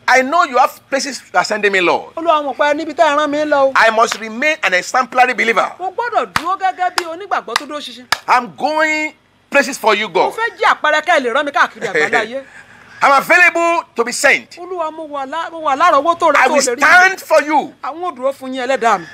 I know you have places you are sending me, Lord. olúwa mọ̀ pé níbi tẹ́ ẹ rán mi lọ o I must remain an exemplary believer. mo gbọ́dọ̀ dúró gẹ́gẹ́ bí onígbàgbọ́ tó dúró ṣinṣin I'm going places for you, mo God. fẹ́ jí àpẹẹrẹ kẹ́ ẹ lè rán mi káàkiri àgbáńlá ayé I'm available to be sent. olúwa mo wà lárọ̀ọ́wọ́tó rẹ I tó will lè rí mi stand for you. àwọn ò dúró fún yín ẹlẹ́dàá mi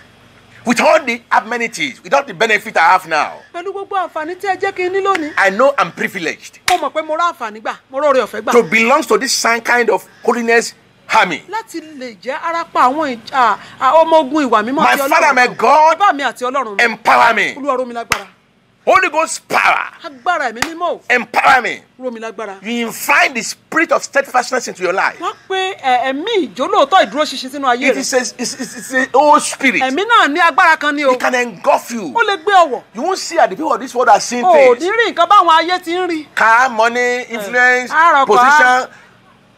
With all the amenities, without the benefit I have now, pẹ̀lú gbogbo àǹfààní tí ẹ jẹ́ kí n ní lónìí. I know I'm privileged mo mọ̀ pé mo rá àǹfààní gbà mo rọrẹ ọ̀fẹ́ gbà. to belong to this kind of holiness army. láti lè jẹ́ arapa àwọn ọmọ ogun ìwà mímọ́ My àti Father, my Ọlọ́run. God, bàbá mi àti Ọlọ́run mi. empower me. Olúwa ró mi lágbára. Holy Ghost power, agbára ẹ̀mí mímọ́ ò empower me. ró mi lágbára. You invite the spirit of steadfastness into your life. wọ́n pe ẹ̀mí ìjólóòtọ́ ìdúróṣinṣin sínú ayé It rẹ̀. is a old spirit. ẹ̀mí náà ní agbára kan ní o. It can engulf you. ó lè gbé ọwọ́. You won't see that the people of this world are seeing ò ní things. rí nǹkan báwọn ayé ti ń rí. Car, money, influence, Àròkọ, position,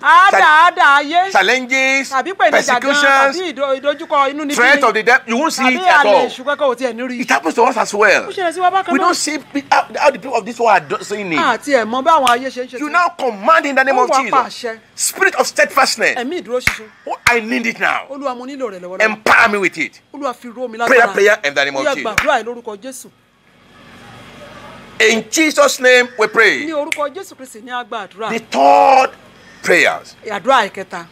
àádáadáa ayé. challenges, tàbí pé ìjà gan persecutions, tàbí ìdojúkọ inú níbí. threat of the devil. You won't see tàbí it at àlè all. ṣùgbọ́n kò tiẹ̀ ní rí. It happens to us as well. ó ṣẹlẹ̀ sí wa bákan We náà. don't see how the people of this world are seeing it. àti ẹ̀ mọ báwọn ayé ṣe ń ṣe. You now command in the name Ó of wá Jesus. pàṣẹ. Spirit of steadfastness. ẹ̀mí ìdúróṣinṣin. Oh, I need it now. Olúwa mo nílò rẹ̀ lọ́wọ́lọ́wọ́. Empower me with it. Olúwa fi ró mi Prayer, lágbára. prayer in the name Ó of yá Jesus. gbàdúrà ẹ̀ lórúkọ Jésù. In Jesus' name we ní pray. orúkọ Jésù Kristi ní àgbà àdúrà. The third prayers. àdúrà ìkẹta.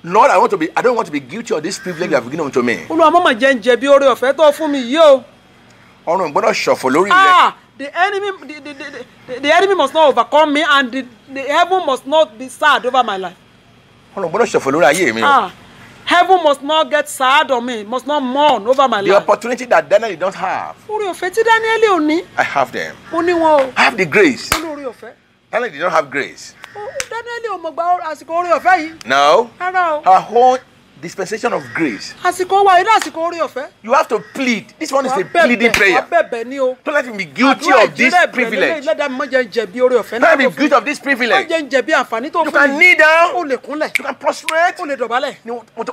Lord, I don't want to be guilty of this privilege you have given unto me. Olúwa mọ̀mọ̀ jẹ́ ń jẹ̀bi oore ọ̀fẹ́ tó fún mi yìí o. Ọ̀run gbọ́dọ̀ ṣọ̀fọ̀ lórí ilẹ̀. The enemy must not overcome me and the heaven must not be sad over my life. Ọ̀run gbọ́dọ̀ ṣọ̀fọ̀ lórí ayé mi. Heaven must not get sad on me, must not mourn over my The life. opportunity that Daniel did not have, Oore ọ̀fẹ́ tí Dáníẹ́lì ò ní, I have them. ó ní wọn o. I have the grace. Ó ní oore ọ̀fẹ́. Daniel did not have grace. Dáníẹ́lì ò mọ̀ gba àsìkò oore ọ̀fẹ́ yìí. No. Rárá o. Our whole dispensation of grace. Àsìkò wa yìí ní àsìkò oore ọ̀fẹ́. You have to plead. This one is a Wàá pleading bẹ̀bẹ̀, prayer. wàá bẹ̀bẹ̀ ní o. Don't let him be guilty Àdúrà of this ìjírẹ̀ bẹ̀rẹ̀ privilege. lélẹ́yìn lẹ́dàá mi mọ̀ jẹ́ ń jẹ̀bi oore ọ̀fẹ́ Don't let náà. him be guilty of this Má privilege. jẹ́ ń jẹ̀bi àǹfààní tó You fún can mi. kneel Ó down. lè kúnlẹ̀. You can prostrate. Ó lè dọ̀bálẹ̀.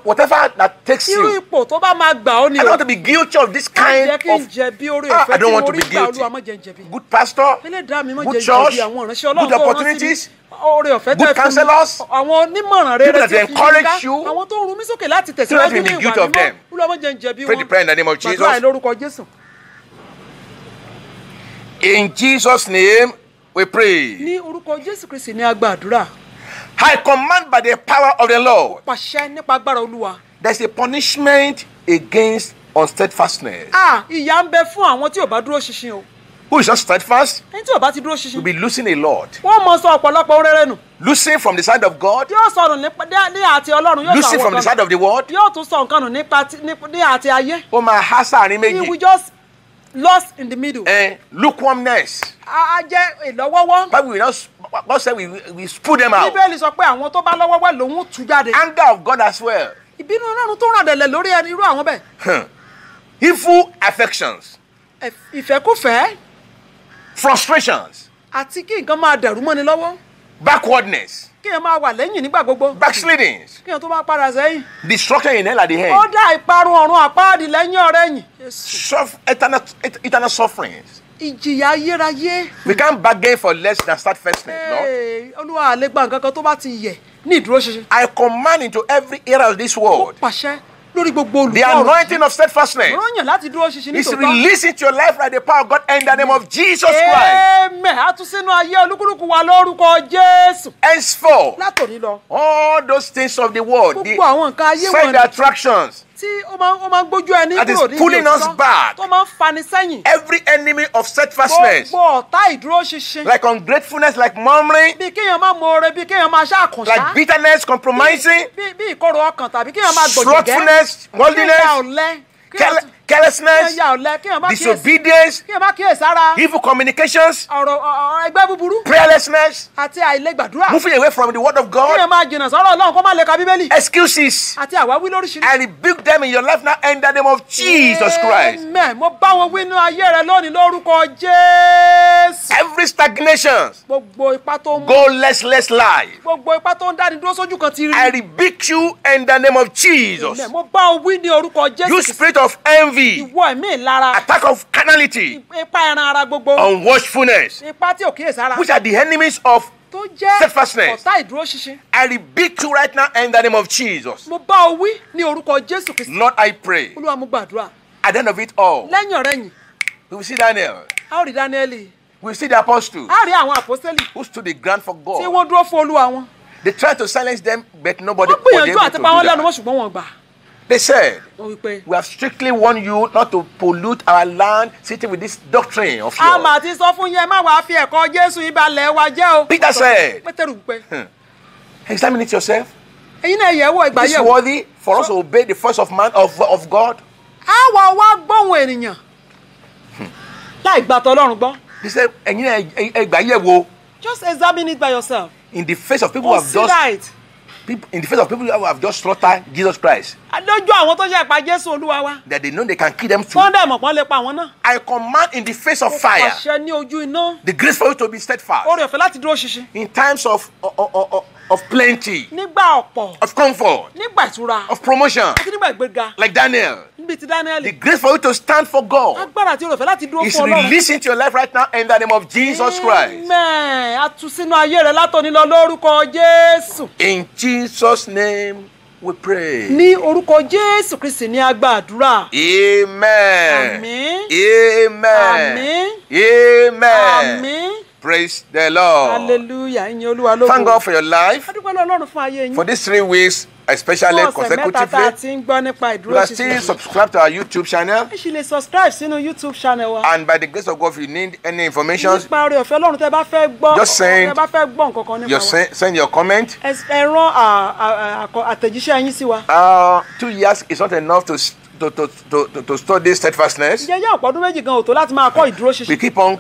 Whatever that takes Irú you. ipò tó bá máa gbà ó ni I don't o. want to be guilty of this Má kind jẹ́ kí n of jẹ̀bi oore I ọ̀fẹ́ tí don't want mo to rí be gbà guilty. Olúwa má jẹ́ ń jẹ̀bi. good pastor, Ẹlẹ́dàá mi má good jẹ́ ń church, jẹ̀bi àwọn ìránṣẹ́ good Ọlọ́run tó rán sí mi. opportunities, Oore ọ̀fẹ́ good tẹ́ fún mi. counselors, Àwọn onímọ̀ràn rere people that tí ó fi encourage yín ká. you. Àwọn tó ń rú mi sókè láti Don't let tẹ̀síwájú me ní be ìwà guilty of mímọ́. them. Olúwa má jẹ́ ń jẹ̀bi pray the wọn. prayer in the name of Gbàdúrà ẹ̀ Jesus. lórúkọ Jésù. In Jesus' name we pray. Ní orúkọ Jésù Kristi ní a gba àdúrà. I command by the power of the Lord. Pàṣẹ nípa agbára Olúwa. There's a punishment against unsteadfastness. Ìyà ń bẹ fún àwọn tí ò bá dúró ṣinṣin o. Who is not steadfast Ẹni tí ò bá ti dúró will ṣinṣin. be losing a lot. Wọ́n mọ sọ ọ̀pọ̀lọpọ̀ oore rẹ̀ nù. Losing from the side of God, Yóò sọnù ní àti Ọlọ́run yóò sọ losing àwọn from the kan side nù. of the world. Yóò tún sọ nǹkan nù ní àti ayé. Ó máa há sáàrin He will méjì. just lost in the middle. Lukewarmness. A jẹ́ ìlọ́wọ́wọ́. Bible will not. God said we put them out. Bíbélì sọ pé àwọn tó bá lọ́wọ́wọ́ lòun tú jáde. Anger of God as well. Ìbínú Ọlọ́run tó ràn dẹ̀lẹ̀ lórí ẹni irú àwọn bẹ́ẹ̀. Evil affections, Ìfẹ́kúfẹ̀ẹ́ frustrations, àti kí nǹkan máa dẹ̀rú mọ́ni lọ́wọ́. backwardness, Kí èèyàn máa wà lẹ́yìn nígbà gbogbo. backslidings, Kí èèyàn tó máa padà sẹ́yìn. destruction in hell at the Ó end, dá ìparun ọ̀run àpáàdì lẹ́yìn ọ̀rẹ́ yìí. eternal sufferings. Ìjìyà ayérayé. We can't bargain for less than steadfastness, no? Olúwa àlè gba nǹkan kan tó bá ti yẹ̀ ní ìdúró ṣinṣin. I command into every area of this Ó world pàṣẹ lórí gbogbo the olùkọ́ ọ̀rọ̀. anointing of steadfastness Ròyìn láti dúró ṣinṣin is nítòótọ́. released into your life by the power of God in the name of Jesus Christ. Amen. A tún sínú ayé olúkúlùkù wa lórúkọ Jésù. Henceforth, Látòní lọ. all those things of the world, the Gbogbo àwọn nǹkan ayé side wọn attractions, tí ó máa ń gbójú ẹni that is kúrò ní pulling us òtítọ́, back. tó máa ń fani sẹ́yìn. every enemy of steadfastness, Gbogbo ọ̀tá ìdúró ṣinṣin. like ungratefulness, like murmuring, Bí kéèyàn máa mọ̀ọ́rẹ́, bí kéèyàn máa ṣàkànṣá. like bitterness, compromising, Bí ìkorò ọkàn tàbí kéèyàn máa gbòjìgẹ́. slothfulness, Kéèyàn worldliness, ọ̀lẹ. carelessness, Kéèyàn ọ̀lẹ. Kéèyàn má kíyèsí. disobedience, Kéèyàn má kíyèsára. evil communications, Ọ̀rọ̀ ẹgbẹ́ búburú. prayerlessness, Àti àìlègbàdúrà. moving away from the word of God, Kéèyàn máa jìnnà sọ́rọ̀ Ọlọ́run kó má lè ka Bíbélì. excuses. Àti àwáwí lóríṣiríṣi. I rebuke them in your life now in the name of Jesus Christ. Amen. Mo bá wọn wí nínú ayé rẹ lónìí lórúkọ Jésù. Every stagnation, Gbogbo ipá tó ń mú. go less life. Gbogbo ipá tó ń dáni dúró sójú kan ti rí. I rebuke you in the name of Jesus. Amen. Mo bá wọn wí ní orúkọ Jésù. You spirit of envy, Ìwọ ẹ̀mí ìlara. attack of carnality, Ipá ẹran ara gbogbo. unwatchfulness, Ipá tí ò kíyèsára. which are the enemies of, Tó jẹ́ steadfastness. ọ̀tá ìdúró ṣinṣin. I rebuke you right now in the name of Jesus. Mo bá ọ wí ní orúkọ Jésù Kristi. Lord, I pray. Olúwa mo gbàdúrà. At the end of it all, Lẹ́yìn ọ̀rẹ́ yìí, we will see Daniel. a ó rí Dáníẹ́lì. We will see the apostles A rí àwọn àpọ́sítélì who stood the ground for tí God. wọ́n dúró fún Olúwa wọn. They tried to silence them, but nobody Wọ́n was gbìyànjú able àti to pa wọ́n lẹ́nu do mọ́ that. ṣùgbọ́n wọn gbà. They said, wọ́n wí pé we have strictly warned you not to pollute our land sitting with this doctrine of a yours. mà ti sọ fún yín ẹ má wàá fi ẹ̀kọ́ Jésù ìbalẹ̀ wa jẹ́ o. Peter said, Pétérù wí pé examine it yourself. ẹ̀yin náà yẹ̀ wò ìgbà Is yẹ̀ it wò. worthy for us to obey the voice of man, of God? àwa wá gbóhùn ènìyàn láì gbà tọ́lọ́run gbọ́. He said, ẹ̀yin náà ẹ gbà yẹ̀ wò. Just examine it by yourself. In the face of people who have just Consider it. in the face of people who have just slaughtered Jesus Christ, lójú àwọn tó ṣe pa Jésù Olúwa wa. that they know they can kill them too. Sunday mọ̀pọ́n lè pa àwọn náà. I command in the face of fire Àṣẹ ní ojú iná. the grace for you to be steadfast Oore ọ̀fẹ́ láti dúró ṣinṣin. in times of plenty, Nígbà ọ̀pọ̀. of comfort, Nígbà ìtura. of promotion, Àti nígbà ìgbéga. like Daniel. Níbi ti Daniel. The grace for you to stand for God Agbára àti oore ọ̀fẹ́ láti dúró is fún Ọlọ́run. released into your life right now in the name of Jesus Christ. Amen. A tú sínú ayé rẹ látòní lọ lórúkọ Jésù. In Jesus' name we pray. Ní orúkọ Jésù Kristi ní a gba àdúrà. Amen. Àmín. Amen. Àmín. Amen. Àmín. Praise the Lord. Hallelujah. Ìyìn Olúwa lógo. Thank God for your life. A dúpẹ́ lọ́wọ́ Ọlọ́run fún ayé yín. For these 3 weeks, especially Fún ọ̀sẹ̀ mẹ́ta tá a consecutively, ti ń gbọ́ nípa you ìdúró can still ṣinṣin. subscribe to our YouTube channel. Ẹ ṣì lè subscribe sínú YouTube channel wa. And by the grace of God, if you need any information, Nípa oore ọ̀fẹ́ Ọlọ́run tẹ́ bá fẹ́ gbọ́. Just send- Tẹ́ bá fẹ́ gbọ́ nǹkan kan nípa you wa. send your comment. Ẹ rán àtẹ̀jíṣẹ́ yín sí wa. 2 years is not enough to study steadfastness. Jẹ́jẹ́ ọ̀pọ̀ ọdún méjì gan ò tó láti máa kọ́ ìdúró ṣinṣin. We keep on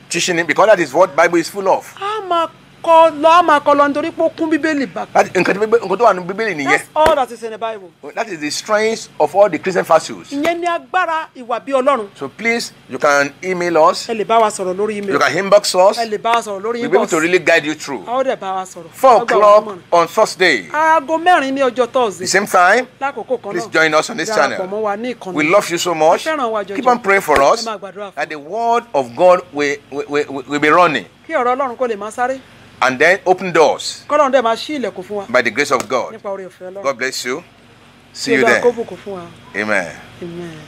teaching it because that is what Bible is full of. A máa kọ́ lọ nítorí pé ó kún Bíbélì bá. Nǹkan tó wà ní Bíbélì nìyẹn. That's all that is in the Bible. That is the strength of all the Christian virtues. Ìyẹn ni agbára ìwà bí Ọlọ́run. So please, you can email us. Ẹ lè bá wa sọ̀rọ̀ lórí You email. can inbox us. Ẹ lè bá wa sọ̀rọ̀ lórí We'll be able inbox. to really guide you through. A ó dẹ̀ bá wa sọ̀rọ̀. 4 Ó gbà wá o'clock nímọ̀ràn. on Thursday. Aago 4 ní ọjọ́ The Thursday. same time. Lákòókò kan Please náà. join us on this Darapọ̀ channel. mọ́ wa ní ìkànnì. We love you so much. Ẹ fẹ́ràn wa jọjọ. Keep on praying for us Ẹ máa gbàdúrà fún. that the word of God will be running Kí ọ̀rọ̀ Ọlọ́run kó lè máa sáré. and then open doors Kọ́lọ́run dẹ̀ máa ṣí ilẹ̀kùn fún wa. by the grace of God. Nípa oore ọ̀fẹ́ Ọlọ́run. God bless you. See Kí you Olúwa kó there. bùkún fún wa. Amen. Amen.